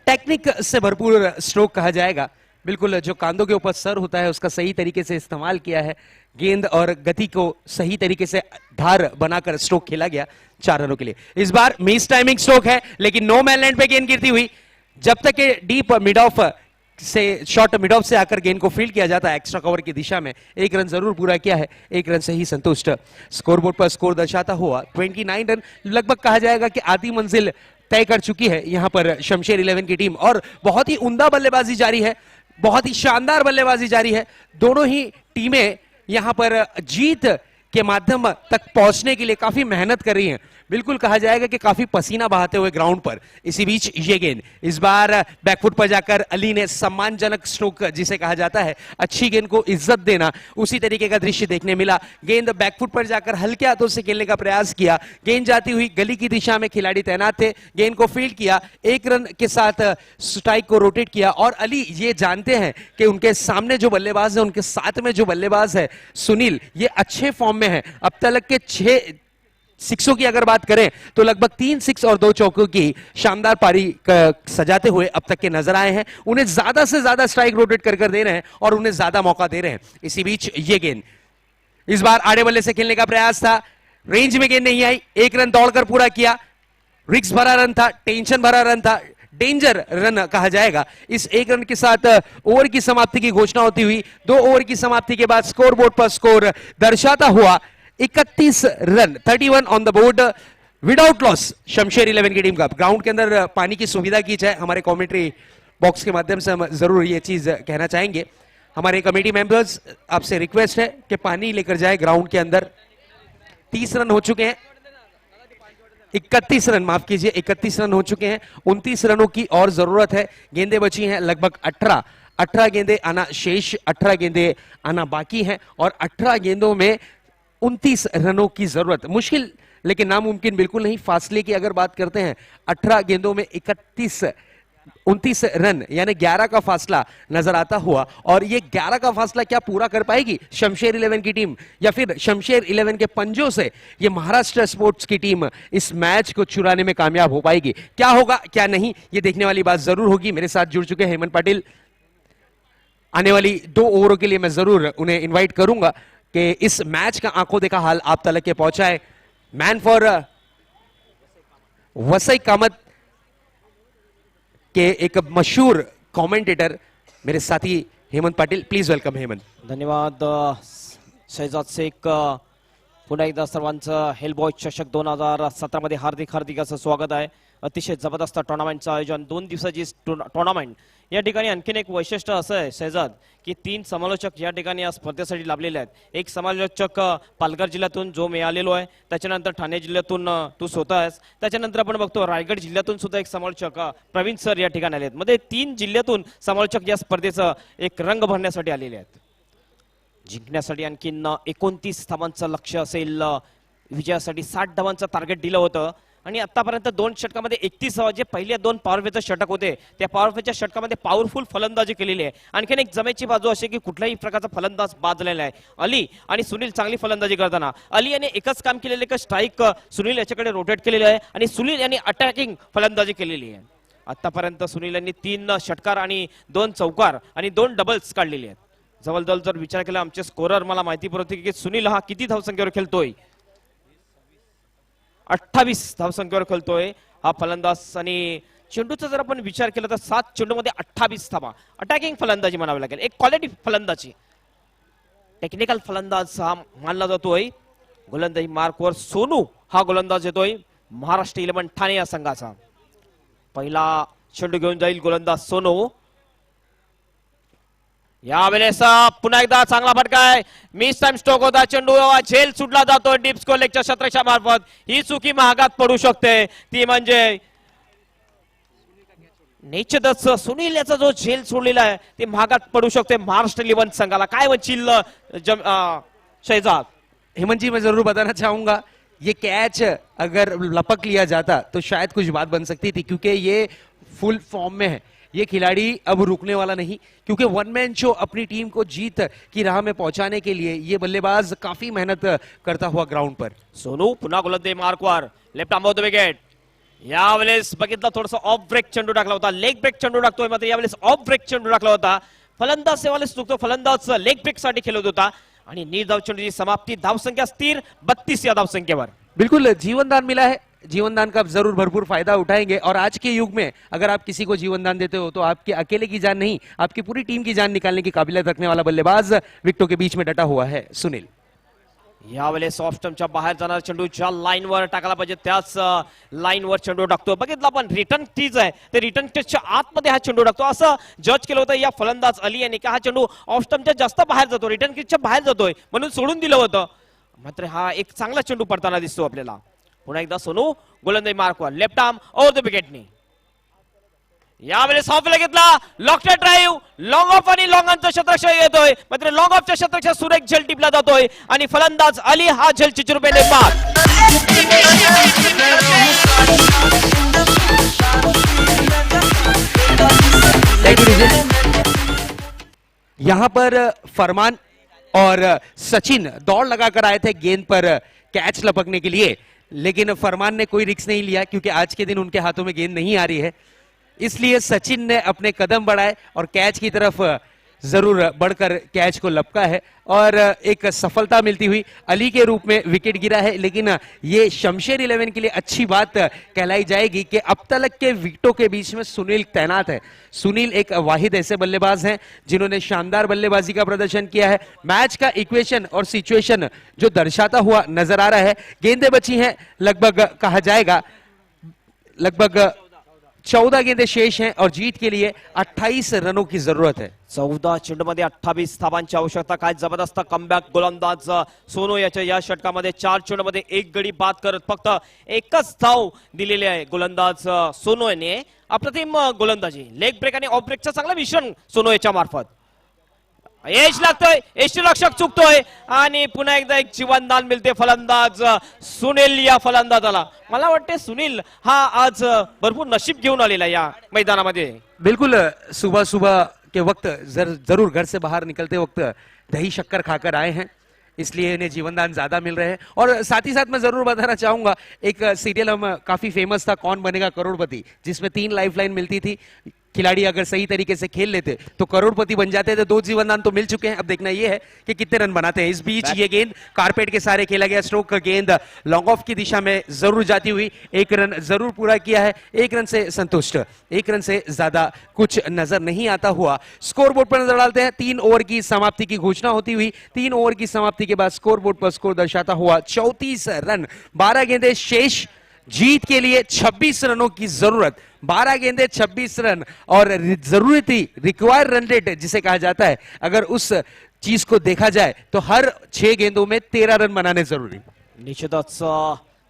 टेक्निक से भरपूर स्ट्रोक कहा जाएगा। बिल्कुल जो कांधों के ऊपर सर होता है उसका सही तरीके से इस्तेमाल किया है। गेंद और गति को सही तरीके से धार बनाकर स्ट्रोक खेला गया 4 रनों के लिए। इस बार मिस टाइमिंग स्ट्रोक है, लेकिन नो मैन लैंड पे गेंद गिरती हुई। जब तक के डीप मिड ऑफ से शॉर्ट मिड ऑफ से आकर गेंद को फील्ड किया जाता है एक्स्ट्रा कवर की दिशा में, 1 रन जरूर पूरा किया है, 1 रन से ही संतुष्ट। स्कोरबोर्ड पर स्कोर दर्शाता हुआ 29 रन, लगभग कहा जाएगा कि आधी मंजिल तय कर चुकी है यहां पर शमशेर 11 की टीम। और बहुत ही उम्दा बल्लेबाजी जारी है, बहुत ही शानदार बल्लेबाजी जारी है। दोनों ही टीमें यहां पर जीत के माध्यम तक पहुंचने के लिए काफी मेहनत कर रही हैं। बिल्कुल कहा जाएगा कि काफी पसीना बहाते हुए ग्राउंड पर। इसी बीच ये गेंद इस बार बैकफुट पर जाकर अली ने सम्मानजनक स्ट्रोक जिसे कहा जाता है, अच्छी गेंद को इज्जत देना, उसी तरीके का दृश्य देखने मिला। गेंद बैकफुट पर जाकर हल्के हाथों से खेलने का प्रयास किया। गेंद जाती हुई गली की दिशा में खिलाड़ी तैनात थे, गेंद को फील्ड किया, 1 रन के साथ स्ट्राइक को रोटेट किया। और अली ये जानते हैं कि उनके सामने जो बल्लेबाज है, उनके साथ में जो बल्लेबाज है सुनील, ये अच्छे फॉर्म में है। अब तक के 6 सिक्सों की अगर बात करें तो लगभग 3 सिक्स और 2 चौकों की शानदार पारी सजाते हुए अब तक के नजर आए हैं। उन्हें ज्यादा से ज्यादा स्ट्राइक रोटेट कर दे रहे हैं और उन्हें ज्यादा मौका दे रहे हैं। इसी बीच ये गेंद इस बार आड़े बल्ले से खेलने का प्रयास था, रेंज में गेंद नहीं आई, 1 रन दौड़कर पूरा किया। रिक्स भरा रन था, टेंशन भरा रन था, डेंजर रन कहा जाएगा। इस 1 रन के साथ ओवर की समाप्ति की घोषणा होती हुई 2 ओवर की समाप्ति के बाद स्कोरबोर्ड पर स्कोर दर्शाता हुआ 31 run, 31 on the board without loss शमशेर 11 की टीम का। ग्राउंड के अंदर पानी की सुविधा की जाए, हमारे कमेंट्री बॉक्स के माध्यम से हम जरूर ये चीज कहना चाहेंगे। हमारे कमेटी मेंबर्स आपसे रिक्वेस्ट है कि पानी लेकर जाए ग्राउंड के अंदर। 30 रन हो चुके हैं, 31 रन माफ कीजिए, 31 रन हो चुके हैं। 29 रनों की और जरूरत है। गेंदें बची हैं लगभग 18 गेंदें आना शेष, 18 गेंदें आना बाकी हैं और 18 गेंदों में 29 रनों की जरूरत। मुश्किल लेकिन नामुमकिन बिल्कुल नहीं। फासले की अगर बात करते हैं, 18 गेंदों में 29 रन यानी 11 का फासला नजर आता हुआ। और ये 11 का फासला क्या पूरा कर पाएगी शमशेर 11 की टीम, या फिर शमशेर 11 के पंजों से ये महाराष्ट्र स्पोर्ट्स की टीम इस मैच को चुराने में कामयाब हो पाएगी? क्या होगा क्या नहीं, ये देखने वाली बात जरूर होगी। मेरे साथ जुड़ चुके हैं हेमंत पाटिल। आने वाली 2 ओवरों के लिए मैं जरूर उन्हें इन्वाइट करूंगा कि इस मैच का आंखों देखा हाल आप तक के पहुंचाए। मैन फॉर वसई कामत के एक मशहूर कमेंटेटर मेरे साथी हेमंत पाटिल, प्लीज वेलकम हेमंत। धन्यवाद शहजाद शेख। पुन्हा एकदा सर्वांचं हेलबॉय चषक 2017 मध्ये हार्दिक हार्दिक असं स्वागत आहे। अतिशय जबरदस्त टुर्नामेंटचं आयोजन, 2 दिवसाची टुर्नामेंट या ठिकाणी आणखीन एक वैशिष्ट्य असं आहे शहजाद की 3 समालोचक या ठिकाणी या स्पर्धेसाठी लाभलेले आहेत. एक समालोचक पालघर जिल्ह्यातून जो मिळालेलो आहे, त्याच्यानंतर ठाणे जिल्ह्यातून तू स्वतः आहेस, त्याच्यानंतर आपण बघतो रायगड जिल्ह्यातून सुद्धा एक समालोचक प्रवीण सर या ठिकाणी आले आहेत. मध्ये 3 जिल्ह्यातून समालोचक या स्पर्धेचं एक रंग भरण्यासाठी आलेले आहेत. जिंकण्यासाठी आणखीन 29 धावांचं लक्ष असेल, विजयासाठी 60 धावांचं टार्गेट दिलं होतं आणि आतापर्यंत 2 षटकामध्ये 31 धावा, जे पहिले 2 पॉवरप्लेचे षटक होते त्या पॉवरप्लेच्या षटकामध्ये पॉवरफुल फलंदाजी केलेली आहे. आणखीन एक जमेची बाजू अशी की कुठल्याही प्रकारचा फलंदाज बाद झालेला आहे. अली आणि सुनील चांगली फलंदाजी करताना अली याने एकच काम केलेलं आहे, स्ट्राईक सुनील याच्याकडे रोटेट केलेलं आहे आणि सुनील यांनी अटॅकिंग फलंदाजी केलेली आहे. आतापर्यंत सुनील यांनी 3 षटकार आणि 2 चौकार आणि 2 डबल्स काढलेले आहेत. जवळजवळ जर विचार केला आमचे स्कोरर मला माहिती पुरवते की सुनील हा किती धावसंख्येवर खेळतोय, 28 धावसंख्येवर खेळतोय हा फलंदाज. आणि चेंडूचा जर आपण विचार केला तर 7 चेंडूमध्ये 28 धावा, अटॅकिंग फलंदाजी म्हणावी लागेल, एक क्वालिटी फलंदाजी, टेक्निकल फलंदाज हा मानला जातोय. गोलंदाजी मार्कवर सोनू हा गोलंदाज येतोय महाराष्ट्र 11 ठाणे या संघाचा. पहिला चेंडू घेऊन जाईल गोलंदाज सोनू. यावेळेस पुन्हा एकदा चांगला फटका आहे, मिस टाइम स्ट्रोक होता, चेंडू झेल सुटला जातो डीप स्कोर लेगच्या क्षेत्रक्षा मार्फत. ही चुकी महागात पडू शकते, ती म्हणजे निश्चितच सुनील याचा जो झेल सोडलेला आहे ते महागात पडू शकते महाराष्ट्र 11 संघाला. काय म्हणशील शहजाद? हेमंत जी, मैं जरूर बताना चाहूंगा ये कैच अगर लपक लिया जाता तो शायद कुछ बात बन सकती थी, क्योंकि ये फुल फॉर्म में है. ये खिलाड़ी अब रुकने वाला नहीं, क्योंकि वन मैन शो अपनी टीम को जीत की राह में पहुंचाने के लिए ये बल्लेबाज काफी मेहनत करता हुआ ग्राउंड पर. सोनू पुन्हा गोलंदाजी मार्कवर, left arm off the wicket. यावेळेस बघितलं थोडंसं ऑफ ब्रेक चेंडू टाकला होता, लेग ब्रेक चेंडू टाकतोय, मात्र यावेळेस ऑफ ब्रेक चेंडू टाकला होता. फलंदाज सेवालेच चुकतो, फलंदाज लेग ब्रेक साठी खेळत होता आणि निर्धाव चेंडूची समाप्ती, धावसंख्या स्थिर 32 या धावसंख्येवर. बिल्कुल जीवनदान मिला है, जीवनदान का आप जरूर भरपूर फायदा उठाएंगे. और आज के युग में अगर आप किसी को जीवनदान देते हो तो आपके अकेले की जान नहीं, आपकी पूरी टीम की जान निकालने की काबिलियत रखने वाला बल्लेबाज विकेटों के बीच में डटा हुआ है सुनील. यावेळेस ऑफ स्टंपच्या बाहेर जाणार चेंडू ज्या लाईनवर टाकायला पाहिजे त्याच लाईनवर चेंडू टाकतो. बघितलं आपण रिटर्न क्रीज आहे, ते रिटर्न क्रीजच्या आतमध्ये हा चेंडू टाकतो असं जज केलं होतं या फलंदाज अली यांनी, का हा चेंडू ऑफ स्टंपच्या जास्त बाहेर जातो, रिटर्न क्रीजच्या बाहेर जातोय म्हणून सोडून दिलं होतं. मात्र हा एक चांगला चेंडू पडताना दिसतो आपल्याला. पुन्हा एकदा सोनू गोलंदाजी मार्कवर, लेफ्ट आर्म ओव्हर द विकेटनी. यावेळेस ऑफला घेतला, लॉकच्या ड्राईव्ह, लॉंग ऑफ आणि लॉंग ऑनचं क्षेत्ररक्षण येतोय, मात्र लॉंग ऑफच्या क्षेत्ररक्षण सुरेख झेल टिपला जातोय आणि फलंदाज अली हा झेल चिचुरपेने बाद. यहां पर फरमान और सचिन दौड़ लगाकर आए थे गेंद पर कैच लपकने के लिए, लेकिन फरमान ने कोई रिस्क नहीं लिया क्योंकि आज के दिन उनके हाथों में गेंद नहीं आ रही है. इसलिए सचिन ने अपने कदम बढ़ाए और कैच की तरफ जरूर बढ़कर कैच को लपका है और एक सफलता मिलती हुई अली के रूप में विकेट गिरा है. लेकिन ये शमशेर 11 के लिए अच्छी बात कहलाई जाएगी कि अब तक के विकेटों के बीच में सुनील तैनात है. सुनील एक वाहिद ऐसे बल्लेबाज हैं जिन्होंने शानदार बल्लेबाजी का प्रदर्शन किया है. मैच का इक्वेशन और सिचुएशन जो दर्शाता हुआ नजर आ रहा है. गेंदें बची हैं लगभग, कहा जाएगा लगभग 14 गेंदें शेष हैं और जीत के लिए 28 रनों की जरूरत है. 14 चेंडूमध्ये 28 धावांची आवश्यकता. काय जबरदस्त कमबॅक गोलंदाज सोनू याच्या या षटकामध्ये 4 चेंडूमध्ये 1 गडी बाद करत फक्त एकच धाव दिलेली आहे गोलंदाज सोनू याने. अप्रतिम गोलंदाजी, लेग ब्रेक आणि ऑफ ब्रेकचं चांगलं मिश्रण सोनू याच्या मार्फत. यश लागतोय, यष्टीरक्षक चुकतोय आणि पुन्हा एकदा एक जीवनदान मिळते फलंदाज सुनील या फलंदाजाला. मला वाटते सुनील हा आज भरपूर नशीब घेऊन आलेला या मैदानामध्ये. बिल्कुल सुबह सुबह के वक्त जरूर घर से बाहर निकलते वक्त दही शक्कर खाकर आए हैं, इसलिए इन्हें जीवनदान ज्यादा मिल रहे हैं. और साथ ही साथ मैं जरूर बताना चाहूंगा, एक सीरियल हम काफी फेमस था, कौन बनेगा करोड़पति, जिसमें 3 लाइफलाइन मिलती थी. खिलाड़ी अगर सही तरीके से खेल लेते तो करोड़पति बन जाते थे. 2 जीवनदान तो मिल चुके हैं, अब देखना यह है कि कितने रन बनाते हैं. इस बीच ये गेंद कारपेट के सारे खेला गया स्ट्रोक, गेंद लॉन्ग ऑफ की दिशा में जरूर जाती हुई 1 रन जरूर पूरा किया है. 1 रन से संतुष्ट, 1 रन से ज्यादा कुछ नजर नहीं आता हुआ. स्कोर बोर्ड पर नजर डालते हैं. 3 ओवर की समाप्ति की घोषणा होती हुई 3 ओवर की समाप्ति के बाद स्कोर बोर्ड पर स्कोर दर्शाता हुआ 34 रन, 12 गेंदें शेष. जीत के लिए 26 रनों की जरूरत, 12 गेंदे 26 रन और जरूरती रिक्वायर्ड रन रेट जिसे कहा जाता है, अगर उस चीज को देखा जाए तो हर 6 गेंदों में 13 रन बनाने जरूरी। निश्चितच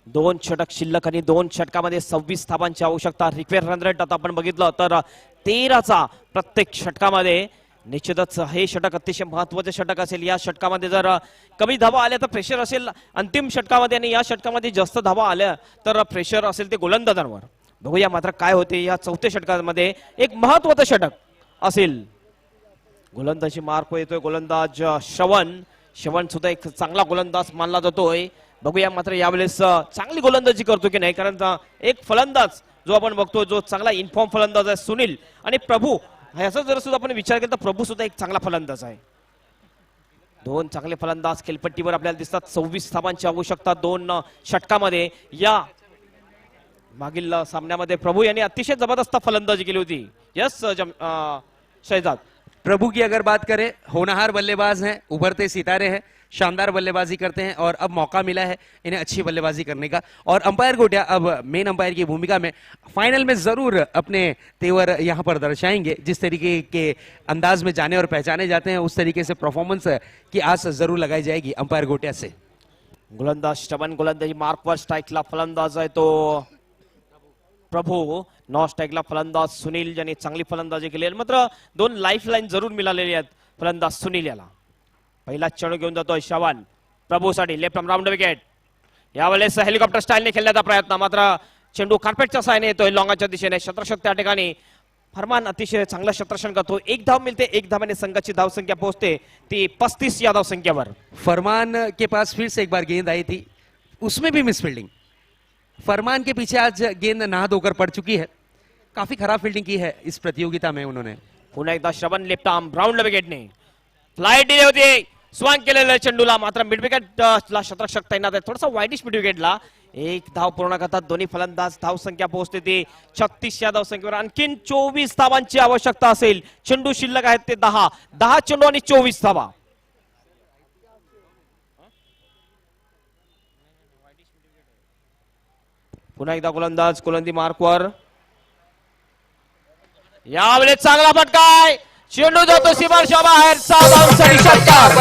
2 षटक शिल्लक आणि 2 षटकामध्ये 26 धावांची आवश्यकता. रिक्वेअर रन रेट आता आपण बघितलं तर 13चा प्रत्येक षटकामध्ये. निश्चितच हे षटक अतिशय महत्वाचे षटक असेल. या षटकामध्ये जर कमी धावा आल्या तर प्रेशर असेल अंतिम षटकामध्ये, आणि या षटकामध्ये जास्त धावा आल्या तर प्रेशर असेल ते गोलंदाजांवर. बघूया मात्र काय होते या 4थ्या षटकामध्ये. एक महत्वाचं षटक असेल. गोलंदाजी मार्क येतोय गोलंदाज श्रवण सुद्धा एक चांगला गोलंदाज मानला जातोय. बघूया मात्र यावेळेस चांगली गोलंदाजी करतो की नाही, कारण एक फलंदाज जो आपण बघतो जो चांगला इन्फॉर्म फलंदाज आहे सुनील आणि प्रभू, ह्याचा जर सुद्धा आपण विचार केला तर प्रभू सुद्धा एक चांगला फलंदाज आहे. 2 चांगले फलंदाज खेळपट्टीवर आपल्याला दिसतात. 26 धावांची आवश्यकता 2 षटकामध्ये. या मागील सामन्यामध्ये प्रभू यांनी अतिशय जबरदस्त फलंदाजी केली होती. यस शहजाद. प्रभु की अगर बात करें, होनहार बल्लेबाज हैं, उभरते सितारे हैं, शानदार बल्लेबाजी करते हैं और अब मौका मिला है इन्हें अच्छी बल्लेबाजी करने का. और अंपायर गोटिया अब मेन अंपायर की भूमिका में फाइनल में जरूर अपने तेवर यहां पर दर्शाएंगे. जिस तरीके के अंदाज में जाने और पहचाने जाते हैं उस तरीके से परफॉर्मेंस की आस जरूर लगाई जाएगी अंपायर गोटिया से. गोलंदाज श्रवण गोलंदाजी मार्कवर स्ट्राईकला फलंदाज आहे तो प्रभू. नॉन स्ट्राईकला फलंदाज सुनील ज्यांनी चांगली फलंदाजी केली. मात्र 2 लाईफ लाईन जरूर मिळालेली आहेत फलंदाज सुनील याला. पहिला चेंडू घेऊन जातोय श्रवण प्रभूसाठी. Left arm round wicket. यावेळेस हेलिकॉप्टर स्टाईलने खेळण्याचा प्रयत्न, मात्र चेंडू कार्पेटच्या साहाय्याने येतोय लॉंगाच्या दिशेने. क्षेत्ररक्षक त्या ठिकाणी फरमान अतिशय चांगला क्षेत्ररक्षण करतो. 1 धाव मिळते. 1 धावाने संघाची धावसंख्या पोहोचते ती 35 या धावसंख्येवर. फरमान के पास फिर से एक बार गेंद आई थी, उसमें भी मिस फील्डिंग. फरमान के पीछे आज गेंद नहा धोकर पड़ चुकी है. काफी खराब फील्डिंग की है इस प्रतियोगिता में उन्होंने. पुन्हा एकदा श्रवण लेफ्ट आर्म राऊंड विकेटने फ्लाईट दिली होती. स्वांग केलेलं चेंडूला, मात्र मिड विकेटला क्षेत्ररक्षक तैनात आहे. थोडासा वाईडिश मिड विकेटला. 1 धाव पूर्ण करतात दोन्ही फलंदाज. धावसंख्या पोहोचते ती 36 या धावसंख्येवर. आणखीन 24 धावांची आवश्यकता असेल. चेंडू शिल्लक आहेत ते 10 चेंडू आणि 24 धावा. पुन्हा एकदा गोलंदाजी मार्कवर. यावेळेस चांगला फटकाय. चेंडू जातो सीमारेषा बाहेर. 6 धावांसाठी षटकार.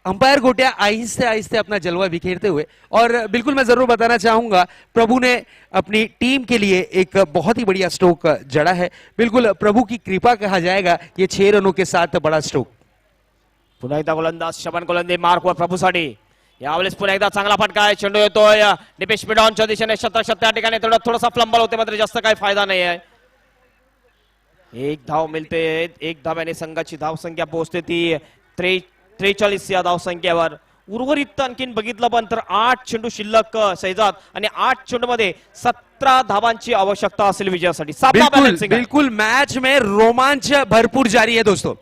अंपायर गोटिया आहिस्ते आहिस्ते अपना जलवा बिखेरते हुए, और बिल्कुल मैं जरूर बताना चाहूंगा प्रभु ने अपनी टीम के लिए एक बहुत ही बढ़िया स्ट्रोक जड़ा है. बिल्कुल प्रभु की कृपा कहा जाएगा ये 6 रनों के साथ बड़ा स्ट्रोक. पुन्हा एकदा गोलंदाज श्रवण गोलंदाजी मार्कवर प्रभूसाठी. यावेळेस पुन्हा एकदा चांगला फटका आहे. चेंडू येतोय डिपेश मिडॉनच्या दिशेने. क्षेत्ररक्षक त्या ठिकाणी थोडासा फ्लंबल होते, मात्र जास्त काही फायदा नाही आहे. 1 धाव मिळते. 1 धाव्याने संघाची धावसंख्या पोहोचते ती 43 या धावसंख्येवर. उर्वरित आणखीन बघितलं पण तर 8 चेंडू शिल्लक शहजाद, आणि 8 चेंडू मध्ये 17 धावांची आवश्यकता असेल विजयासाठी. बिल्कुल मैच में रोमांच भरपूर जारी है दोस्तों.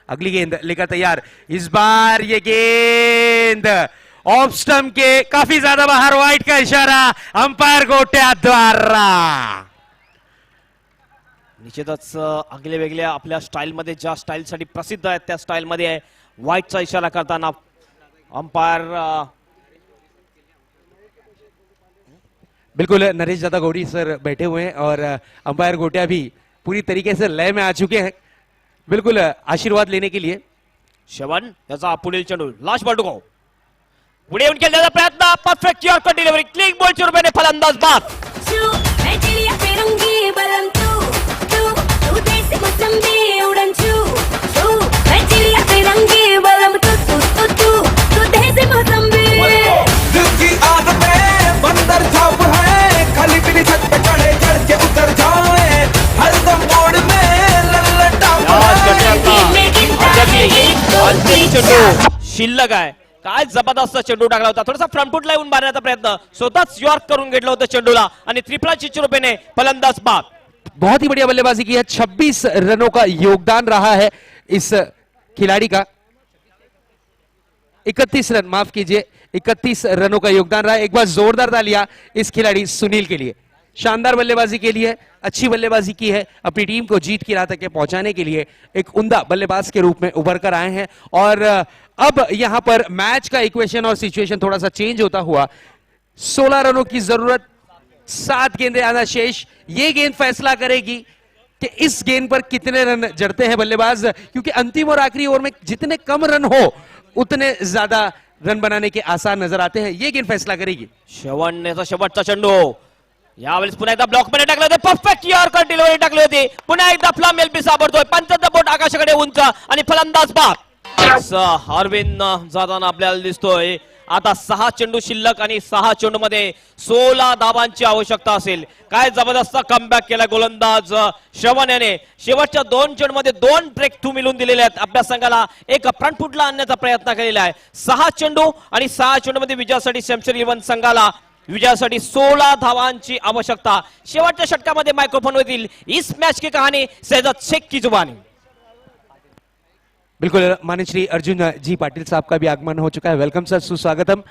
अगली गेंद लेकर तैयार. इस बार ये गेंद ऑफ स्टंप के काफी ज्यादा बाहर. वाइड का इशारा अंपायर गोटिया द्वारा. निश्चितच आगले वेगळ्या आपल्या स्टाईल मध्ये ज्या स्टाईल साठी प्रसिद्ध आहेत त्या स्टाईल मध्ये व्हाईटचा इशारा करताना अंपायर. बिल्कुल नरेश दादा गौड़ी सर बैठे हुए हैं और अंपायर गोटिया भी पूरी तरीके से लय में आ चुके हैं बिल्कुल आशीर्वाद लेने के लिए. श्रवण याचा पुढील चेंडू लास्ट बॉल टू गो. पुढे येऊन केलेला प्रयत्न. Perfect York delivery. क्लिक बॉलच्या रूपाने फलंदाज बाद. नायजेरिया पेरुंगी बलम तू देसी मोसंबी उडन तू नायजेरिया पेरुंगी बलम तू देसी मोसंबी. दिल की आग में बंदर छाप है, खाली पीली छत पे चढ़े चढ़ के उतर जाए, हरदम मोड़ में लल्लन टाप चेंडू शिल्लक आहे. काय जबरदस्त चेंडू टाकला होता. थोडासा फ्रंटफुट ला येऊन मारण्याचा प्रयत्न. स्वतःच यॉर्क करून घेतलं होतं चेंडूला, आणि त्रिफळाची रूपेने फलंदाज बाद. बहुत ही बढ़िया बल्लेबाजी की है. 26 रनों का योगदान रहा है इस खिलाड़ी का. 31 रन, माफ कीजिए 31 रनों का योगदान रहा। एक बार जोरदार तालियां इस खिलाड़ी सुनील के लिए। शानदार बल्लेबाजी के लिए, अच्छी बल्लेबाजी की है, अपनी टीम को जीत की राह तक पहुंचाने के लिए एक उम्दा बल्लेबाज के रूप में उभर कर आए हैं। और अब यहां पर मैच का इक्वेशन और सिचुएशन थोड़ा सा चेंज होता हुआ, 16 रनों की जरूरत, 7 गेंदें आधा शेष। ये गेंद फैसला करेगी कि इस गेंद पर कितने रन जड़ते हैं बल्लेबाज, क्योंकि अंतिम और आखिरी ओवर में जितने कम रन हो उतने ज्यादा रन बनाने के आसार नजर आते हैं। ये गेंद फैसला करेगी। शेवटचा शेवटचा चेंडू यावेळेस पुन्हा एकदा ब्लॉक मध्ये टाकले होते, परफेक्ट यार डिलिव्हरी टाकली होती, पुन्हा एकदा फ्लॅम एलबी सापडतोय, पंचांचा बोट आकाशाकडे उंच आणि फलंदाज बाद अरविंद जाताना आपल्याला दिसतोय। आता 6 चेंडू शिल्लक आणि 6 चेंडू मध्ये 16 धावांची आवश्यकता असेल। काय जबरदस्त कमबॅक केला गोलंदाज श्रवण याने। शेवटच्या 2 चेंडू मध्ये 2 ब्रेक थ्रू मिळून दिलेले आहेत। आपल्या संघाला एक फ्रंट फुटला आणण्याचा प्रयत्न केलेला आहे। 6 चेंडू आणि 6 चेंडू मध्ये विजयासाठी शमशेर इलेव्हन संघाला विजयासाठी 16 धावांची आवश्यकता। शेवटच्या षटकामध्ये मायक्रोफोन होतील इस मैच की कहानी सैयद शेख की जुबानी। बिल्कुल, माननीय श्री अर्जुन जी पाटिल साहब का भी आगमन हो चुका है। वेलकम सर, सुस्वागतम।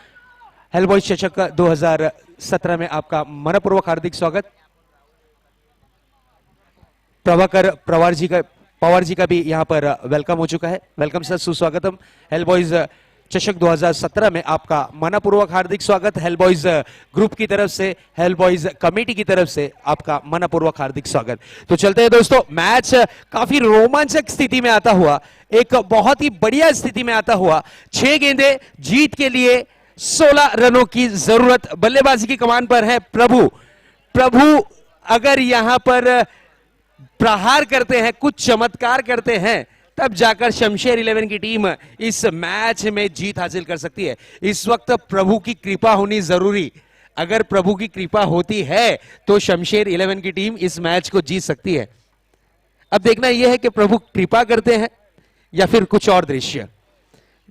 हेलबॉयज चषक 2017 में आपका मनपूर्वक हार्दिक स्वागत। प्रभाकर पवार जी का भी यहाँ पर वेलकम हो चुका है। वेलकम सर, सुस्वागतम। हेलबॉयज चषक 2017 में आपका मनपूर्वक हार्दिक स्वागत। हेलबॉयज ग्रुप की तरफ से, हेलबॉयज कमेटी की तरफ से आपका मनपूर्वक हार्दिक स्वागत। तो चलते हैं दोस्तों, मैच काफी रोमांचक स्थिति में आता हुआ, एक बहुत ही बढ़िया स्थिति में आता हुआ, 6 गेंदें जीत के लिए 16 रनों की जरूरत। बल्लेबाजी की कमान पर है प्रभु अगर यहां पर प्रहार करते हैं, कुछ चमत्कार करते हैं, तब जाकर शमशेर 11 की टीम इस मैच में जीत हासिल कर सकती है। इस वक्त प्रभु की कृपा होनी जरूरी। अगर प्रभु की कृपा होती है तो शमशेर 11 की टीम इस मैच को जीत सकती है। अब देखना यह है कि प्रभु कृपा करते हैं या फिर कुछ और दृश्य।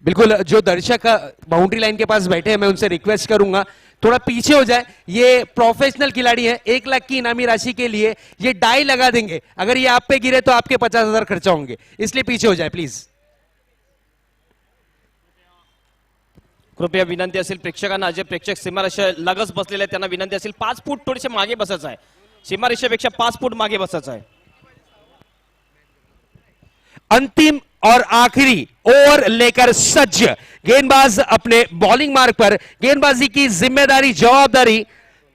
बिल्कुल, जो दर्शक बाउंड्री लाइन के पास बैठे हैं, मैं उनसे रिक्वेस्ट करूंगा थोड़ा पीछे हो जाए। ये प्रोफेशनल खिलाड़ी हैं, 1 लाख की इनामी राशि के लिए ये डाई लगा देंगे। अगर ये आप पे गिरे तो आपके 50,000 खर्चा होंगे, इसलिए पीछे हो जाए प्लीज। कृपया विनंती असेल प्रेक्षकांना, जे प्रेक्षक सीमारेषा लगच बसलेले आहेत त्यांना विनंती असेल 5 फूट थोडेसे मागे बसायचं आहे। सीमारेषेपेक्षा 5 फूट मागे बसायचं आहे। अंतिम और आखिरी ओवर लेकर सज्ज गेंदबाज अपने बॉलिंग मार्ग पर, गेंदबाजी की जिम्मेदारी, जवाबदारी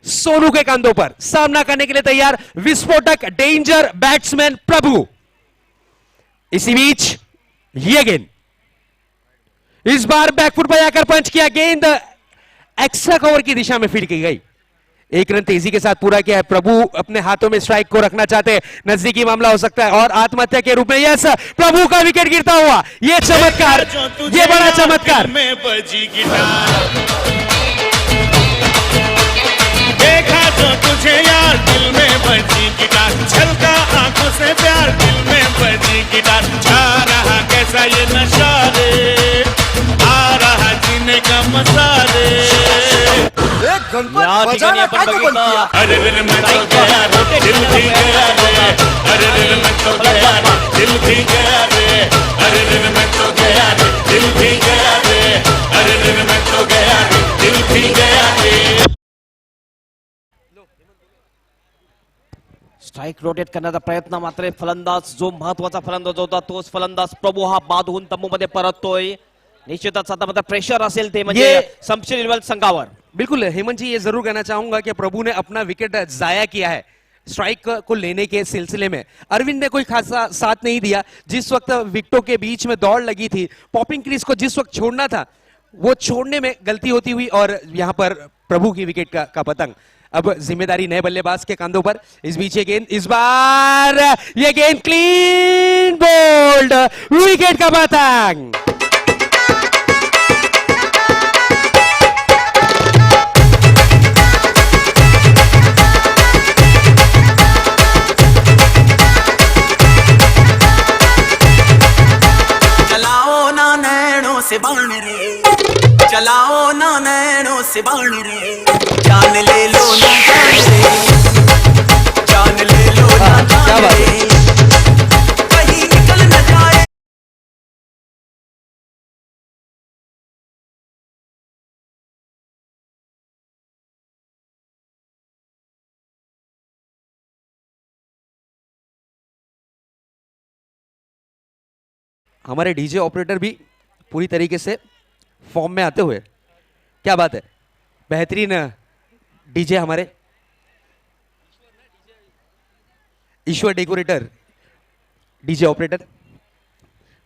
सोनू के कंधों पर, सामना करने के लिए तैयार विस्फोटक डेंजर बैट्समैन प्रभु। इसी बीच ये गेंद इस बार बैकफुट पर जाकर पंच किया, गेंद एक्स्ट्रा कवर की दिशा में फीड की गई। 1 रन तेजी के साथ पूरा किया है। प्रभु अपने हाथों में स्ट्राइक को रखना चाहते हैं, नजदीकी मामला हो सकता है और आत्महत्या के रूप में यस, प्रभु का विकेट गिरता हुआ, ये चमत्कार, ये बड़ा चमत्कार। में बजी गिटार, देखा जो तुझे यार दिल में बजी गिटार, छलका आंखों से प्यार दिल में बजी गिटार, छा रहा कैसा ये नशा रे, आ रहा जीने का मजा रे। या ठिकाणी आपण बघितलं अरे रे मैं तो गया रे, दिल भी गया रे, अरे रे मैं तो गया रे, दिल भी गया रे, अरे रे मैं तो गया रे, दिल भी गया रे, अरे रे मैं तो गया रे, दिल भी गया रे। स्ट्राइक रोटेट करण्याचा प्रयत्न, मात्र फलंदाज जो महत्वाचा फलंदाज होता तोच फलंदाज प्रभू हा बाद होऊन तंबूमध्ये परततोय। निश्चितच आता मात्र प्रेशर असेल ते म्हणजे शमशेर इलेव्हन संघावर। बिल्कुल हेमंत जी, ये जरूर कहना चाहूंगा कि प्रभु ने अपना विकेट जाया किया है स्ट्राइक को लेने के सिलसिले में। अरविंद ने कोई खासा साथ नहीं दिया। जिस वक्त विकेटों के बीच में दौड़ लगी थी, पॉपिंग क्रीज को जिस वक्त छोड़ना था वो छोड़ने में गलती होती हुई और यहां पर प्रभु की विकेट का पतंग। अब जिम्मेदारी नए बल्लेबाज के कंधों पर। इस बीच ये गेंद, इस बार ये गेंद क्लीन बोल्ड, विकेट का पतंग। से बाण रे, चलाओ ना नैनों से बाण रे, जान ले लो ना जान रे, जान ले लो ना जान रे। हमारे डीजे ऑपरेटर भी पूरी तरीके से फॉर्म में आते हुए, क्या बात है, बेहतरीन डीजे हमारे ईश्वर डेकोरेटर डीजे ऑपरेटर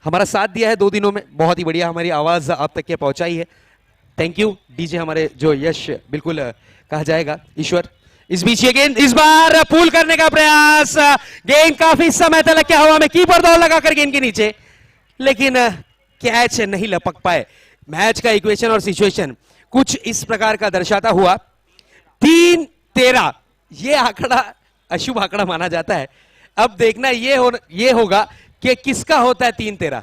हमारा साथ दिया है 2 दिनों में, बहुत ही बढ़िया हमारी आवाज आप तक के पहुंचाई है। थैंक यू डीजे हमारे, जो यश बिल्कुल कहा जाएगा ईश्वर। इस बीच ये गेंद इस बार पुल करने का प्रयास, गेंद काफी समय तक लग के हवा में, कीपर दौड़ लगाकर गेंद के नीचे, लेकिन कैच नहीं लपक पाए। मैच का इक्वेशन और सिचुएशन कुछ इस प्रकार का दर्शाता हुआ 3-13 ये आंकड़ा अशुभ आंकड़ा माना जाता है। अब देखना ये होगा कि किसका होता है 3-13।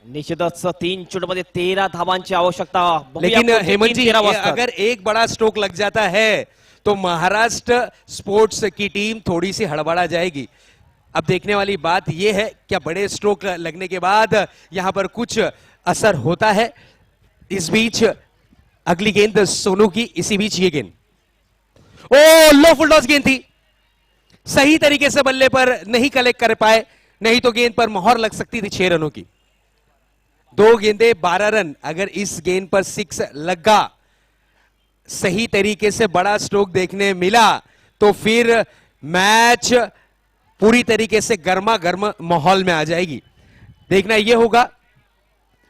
निश्चितच 3 चेंडूमध्ये 13 धावांची आवश्यकता। बघूया लेकिन कोणते हेमंत जी 13 वाजतात. अगर एक बड़ा स्ट्रोक लग जाता है तो महाराष्ट्र स्पोर्ट्स की टीम थोड़ी सी हड़बड़ा जाएगी। अब देखने वाली बात यह है क्या बड़े स्ट्रोक लगने के बाद यहां पर कुछ असर होता है। इस बीच अगली गेंद सोनू की, इसी बीच ये गेंद लो फुल टॉस गेंद थी, सही तरीके से बल्ले पर नहीं कलेक्ट कर पाए, नहीं तो गेंद पर मोहर लग सकती थी 6 रनों की। 2 गेंदे 12 रन, अगर इस गेंद पर 6 लगा, सही तरीके से बड़ा स्ट्रोक देखने मिला तो फिर मैच पूरी तरीके से गर्मा गर्म माहौल में आ जाएगी। देखना यह होगा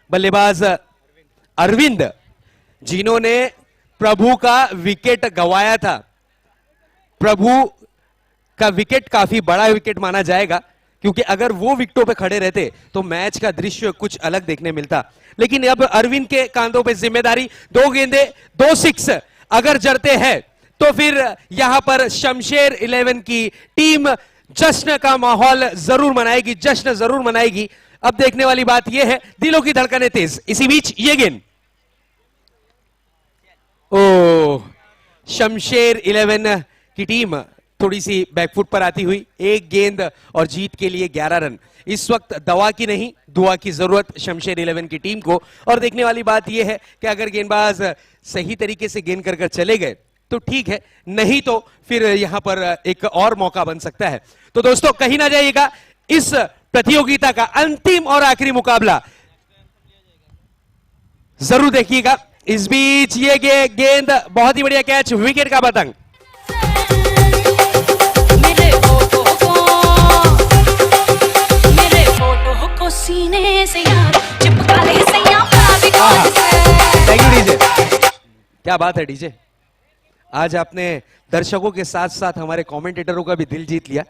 बल्लेबाज अरविंद, जिन्होंने प्रभु का विकेट गंवाया था। प्रभु का विकेट काफी बड़ा विकेट माना जाएगा, क्योंकि अगर वो विकेटों पे खड़े रहते तो मैच का दृश्य कुछ अलग देखने मिलता। लेकिन अब अरविंद के कांधों पे जिम्मेदारी, 2 गेंदे 2 6 अगर जड़ते हैं तो फिर यहां पर शमशेर 11 की टीम जश्न का माहौल जरूर मनाएगी, जश्न जरूर मनाएगी। अब देखने वाली बात यह है, दिलों की धड़कनें तेज। इसी बीच ये गेंद शमशेर 11 की टीम थोड़ी सी बैकफुट पर आती हुई, 1 गेंद और जीत के लिए 11 रन। इस वक्त दवा की नहीं, दुआ की जरूरत शमशेर 11 की टीम को। और देखने वाली बात यह है कि अगर गेंदबाज सही तरीके से गेंद कर चले गए तो ठीक है, नहीं तो फिर यहां पर एक और मौका बन सकता है। तो दोस्तों कहीं ना जाइएगा, इस प्रतियोगिता का अंतिम और आखिरी मुकाबला जरूर देखिएगा। इस बीच ये गेंद बहुत ही बढ़िया कैच, विकेट का पतंग। मेरे फोटो को सीने से यार चिपका ले सैया प्यार से। थैंक यू डीजे, क्या बात है डीजे, आज आपने दर्शकों के साथ साथ हमारे कमेंटेटरों का भी दिल जीत लिया।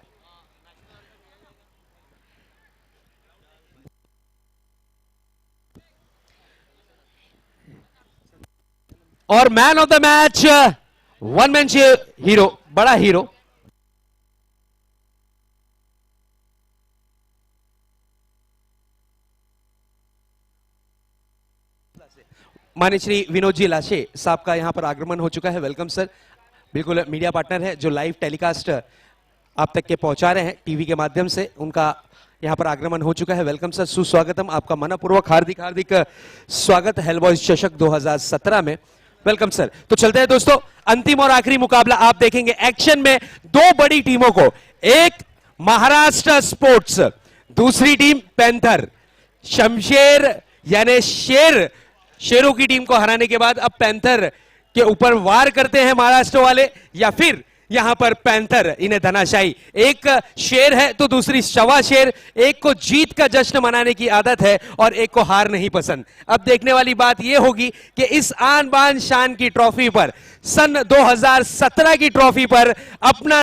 और man of the match, one man hero, बड़ा हीरो, माननीय श्री विनोद जी लाशे साहब का यहां पर आगमन हो चुका है। Welcome sir. बिल्कुल मीडिया पार्टनर है जो लाइव टेलीकास्ट आप तक के पहुंचा रहे हैं टीवी के माध्यम से, उनका यहां पर आगमन हो चुका है। वेलकम सर, सुस्वागतम, आपका मनपूर्वक हार्दिक हार्दिक स्वागत हेलबॉयज चषक 2017 में। Welcome sir. तो चलते हैं दोस्तों, अंतिम और आखिरी मुकाबला आप देखेंगे। एक्शन में 2 बड़ी टीमों को, एक महाराष्ट्र स्पोर्ट्स, दूसरी टीम पैंथर। शमशेर यानी शेरों की टीम को हराने के बाद अब पैंथर के ऊपर वार करते हैं महाराष्ट्र वाले, या फिर यहां पर पैंथर इन्हें धनाशाही। एक शेर है तो दूसरी शवा शेर, एक को जीत का जश्न मनाने की आदत है और एक को हार नहीं पसंद। अब देखने वाली बात यह होगी कि इस आन बान शान की ट्रॉफी पर, सन 2017 की ट्रॉफी पर अपना